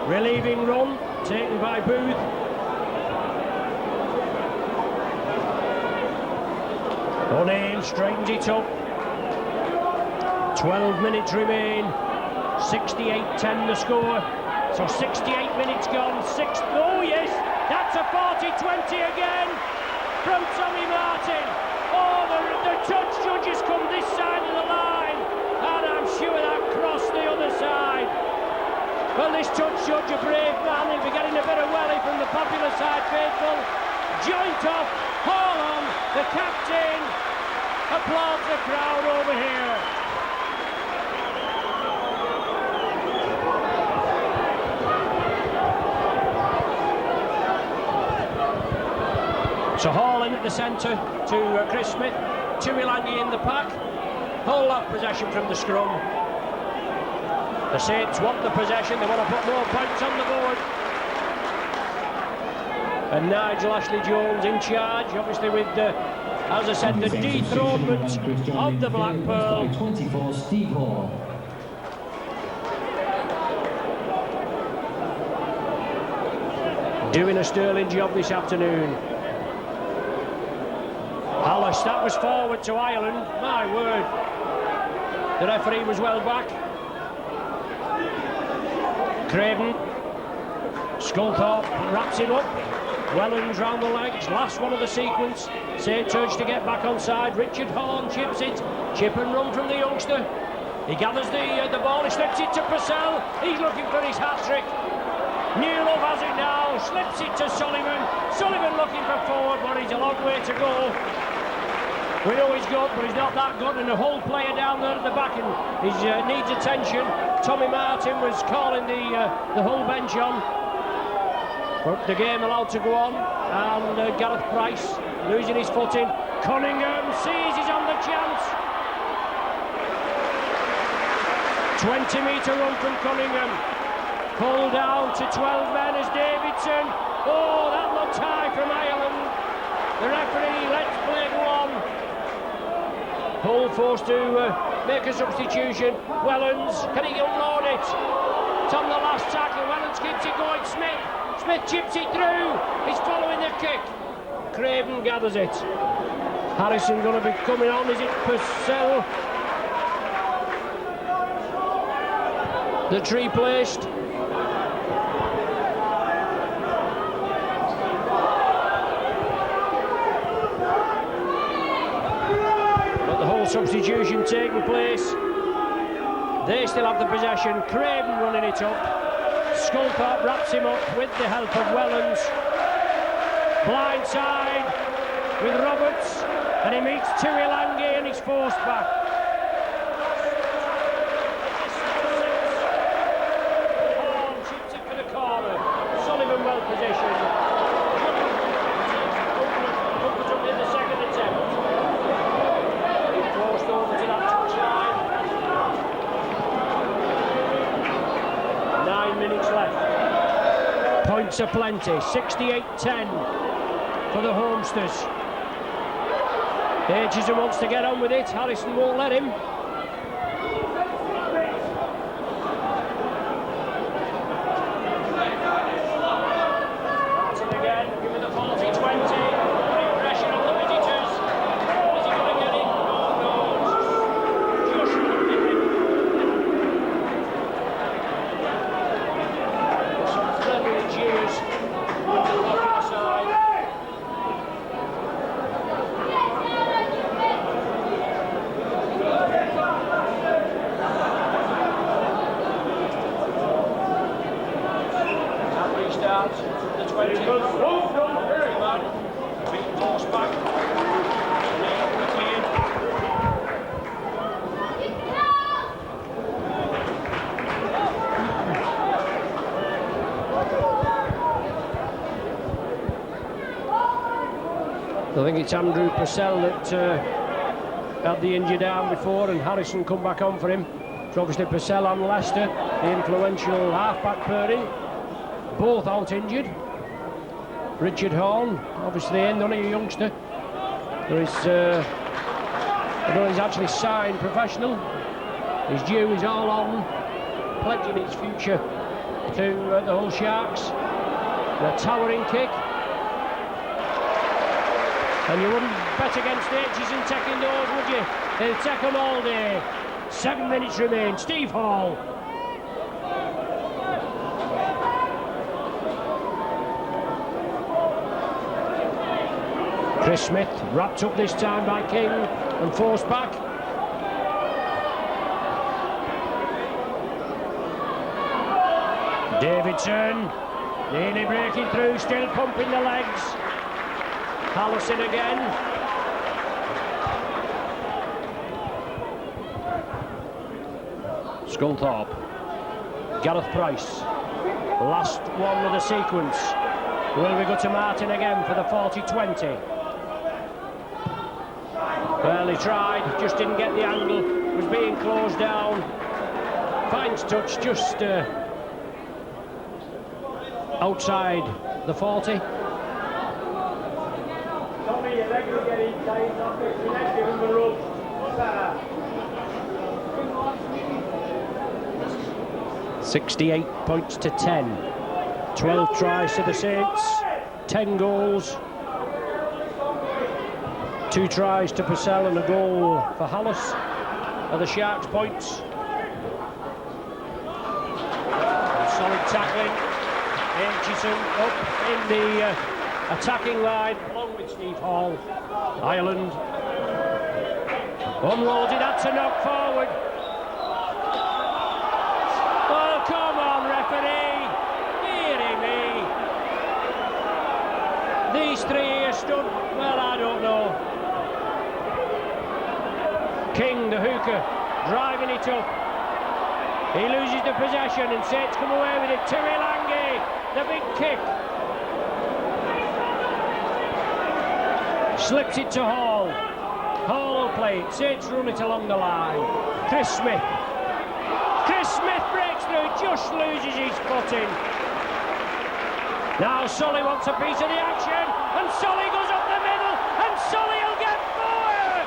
relieving run, taken by Booth. O'Neill straightens it up. 12 minutes remain. 68-10 the score. So 68 minutes gone. Oh yes, that's a 40-20 again from Tommy Martin. Oh, the touch judges come this side of the line. And I'm sure that crossed the other side. Well, this touch judge, a brave man, he'll be getting a bit of welly from the popular side faithful. Joint off, Hall on, the captain applauds the crowd over here. So Hall in at the centre to Chris Smith, Tuilangi in the pack. Whole lot possession from the scrum. The Saints want the possession, they want to put more points on the board. And Nigel Ashley-Jones in charge, obviously with, as I said, the dethronement of the Black Pearl. 24, Steve Hall. Doing a sterling job this afternoon. Alice, that was forward to Ireland, my word. The referee was well back. Craven, Sculthorpe wraps it up. Wellens round the legs, last one of the sequence. Saints urge to get back on side. Richard Horn chips it. Chip and run from the youngster. He gathers the ball, he slips it to Purcell. He's looking for his hat-trick. Newlove has it now, slips it to Sullivan. Sullivan looking for forward, but he's a long way to go. We know he's good, but he's not that good, and a whole player down there at the back, and he needs attention. Tommy Martin was calling the whole bench on, but the game allowed to go on, and Gareth Price losing his footing. Cunningham seizes on the chance. 20-metre run from Cunningham. Pulled down to 12 men as Davidson. Oh, that looked high from Ireland. The referee lets play go on. Hull forced to make a substitution. Wellens, can he unload it? It's on the last tackle. Wellens keeps it going. Smith chips it through. He's following the kick. Craven gathers it. Harrison going to be coming on. Is it Purcell? The tree placed. Substitution taking place. They still have the possession. Craven running it up. Sculthorpe wraps him up with the help of Wellens. Blind side with Roberts, and he meets Tuilangi and he's forced back. Horn shoots it for the corner. Sullivan well positioned. Up in the second attempt. Over to that touchline. 9 minutes left. Points are plenty. 68-10 for the Homesters. Aitchison wants to get on with it. Harrison won't let him. Martin again, give it the 40-20. Putting pressure on the visitors. Is he going to get it? No. Just looking at it. Some friendly cheers from the popular side. Restart the 20. Big force back. I think it's Andrew Purcell that had the injured arm before, and Harrison come back on for him. So obviously Purcell and Leicester, the influential half-back pairing, both out injured. Richard Horn, obviously in, only a youngster. There is, I know he's actually signed professional. His due is all on, pledging his future to the Hull Sharks. A towering kick. And you wouldn't bet against Aitchison taking those, would you? He'll take them all day. 7 minutes remain. Steve Hall. Chris Smith wrapped up this time by King and forced back. Davidson nearly breaking through, still pumping the legs. Hallison again. Scunthorpe. Gareth Price. Last one of the sequence. Will we go to Martin again for the 40-20? Well, he tried, just didn't get the angle. Was being closed down. Finds touch just outside the 40. Tommy, your leg will get inside, not fixing your leg, give him the rope. 68 points to 10. 12 tries to the Saints, 10 goals. 2 tries to Purcell and a goal for Hallis are the Sharks' points. Solid tackling. Aitchison up in the attacking line along with Steve Hall. Ireland unloaded, had to knock forward. Oh, come on, referee. Dearie me. These three here stood, well, I don't know. King, the hooker, driving it up. He loses the possession and Saints come away with it. Tuilangi, the big kick. Slips it to Hall. Hall will play it. Saints run it along the line. Chris Smith. Chris Smith breaks through, just loses his footing. Now Solly wants a piece of the action, and Solly goes up the middle, and Solly will get 4!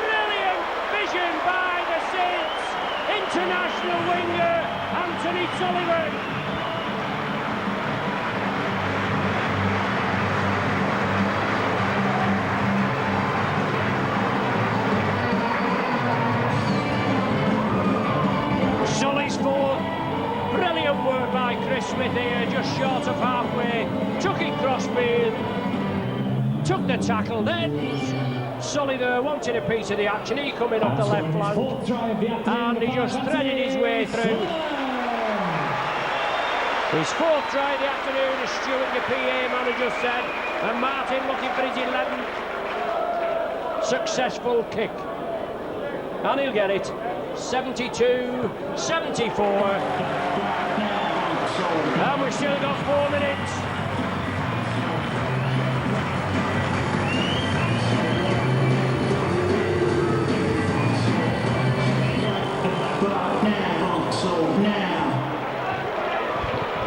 Brilliant vision by the Saints. International winger, Anthony Sullivan. Sully's 4th. Brilliant work by Chris Smith here, just short of halfway. Took it crossfield. Took the tackle then. Sully there wanted a piece of the action. He coming up the left flank. And he just threaded his way through. His 4th try of the afternoon, as Stuart, the PA manager, said. And Martin looking for his 11th successful kick. And he'll get it. 72-74. And we've still got 4 minutes. Now.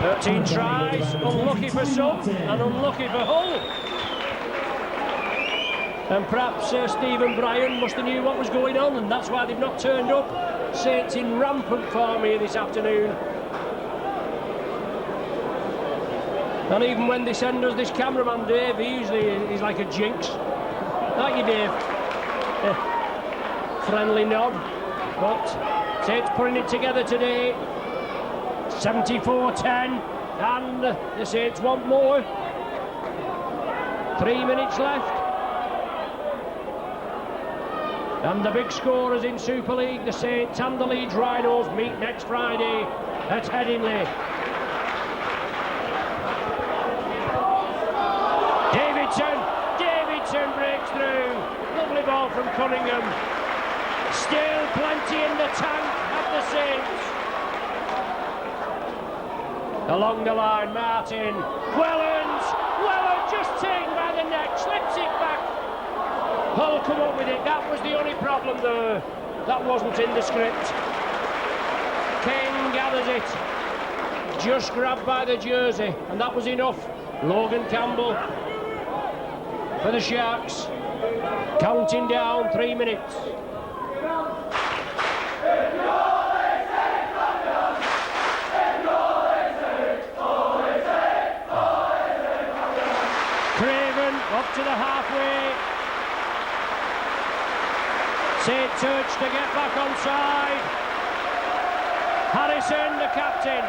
13 tries, unlucky for some and unlucky for Hull. And perhaps Stephen Bryan must have knew what was going on, and that's why they've not turned up. Saints in rampant form here this afternoon. And even when they send us this cameraman, Dave, he usually is like a jinx. Like you, Dave. Friendly nod. But Saints putting it together today. 74-10. And the Saints want more. 3 minutes left. And the big scorers in Super League, the Saints and the Leeds Rhinos meet next Friday at Headingley. Davidson breaks through. Lovely ball from Cunningham. Still plenty in the tank of the Saints. Along the line, Martin. Wellens just taken by the neck, slips it back. Hull come up with it. That was the only problem there. That wasn't in the script. Kane gathers it. Just grabbed by the jersey, and that was enough. Logan Campbell for the Sharks. Counting down 3 minutes. Craven up to the halfway. St. Church to get back onside. Harrison, the captain,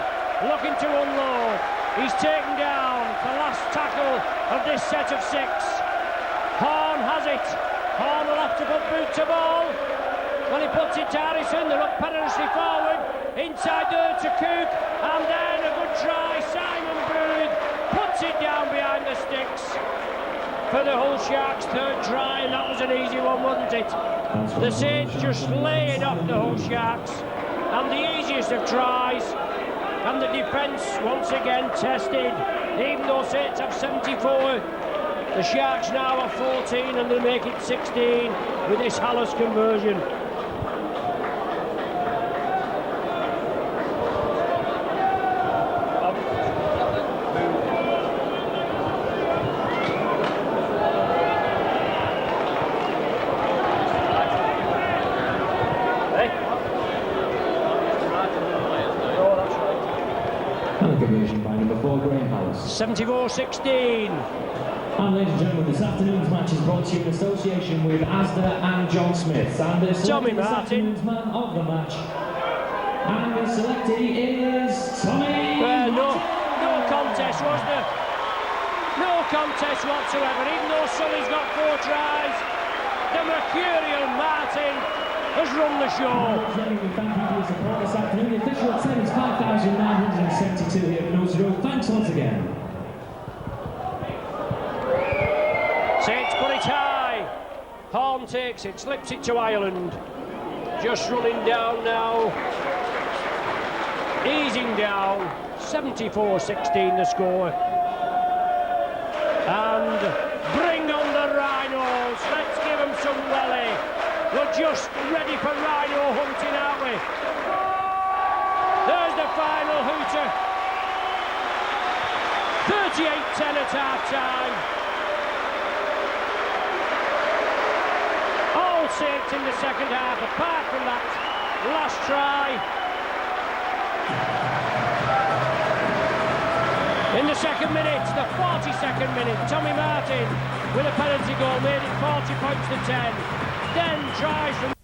looking to unload. He's taken down the last tackle of this set of 6. Horn has it. Horn will have to put boot to ball. When he puts it to Harrison, they're up perilously forward. Inside there to Cook, and then a good try. Simon Booth puts it down behind the sticks for the Hull Sharks' third try, and that was an easy one, wasn't it? The Saints just laying off the Hull Sharks, and the easiest of tries, and the defence once again tested. Even though Saints have 74, the Sharks now have 14, and they make it 16 with this Hallis conversion. Conversion by number 4, Graham Hallis. 74-16. And ladies and gentlemen, this afternoon's match is brought to you in association with Asda and John Smith. And the Tommy this Martin. Afternoon's man of the match. And the selectee is Tommy Well, no Martin. contest, was there? No contest whatsoever. Even though Sully's got 4 tries, the mercurial Martin has run the show. We thank you for your support this afternoon. The official attendance 5,972 here at Nose Road. Thanks once again. Saints put it high. Horn takes it, slips it to Ireland. Just running down now. Easing down. 74-16 the score. And bring on the Rhinos. Let's give them some welly. We're just ready for Rhino hunting, aren't we? There's the final hooter. 38-10 at half-time. All Saints in the second half, apart from that last try. In the second minute, the 42nd minute, Tommy Martin with a penalty goal made it 40 points to 10. Then tries from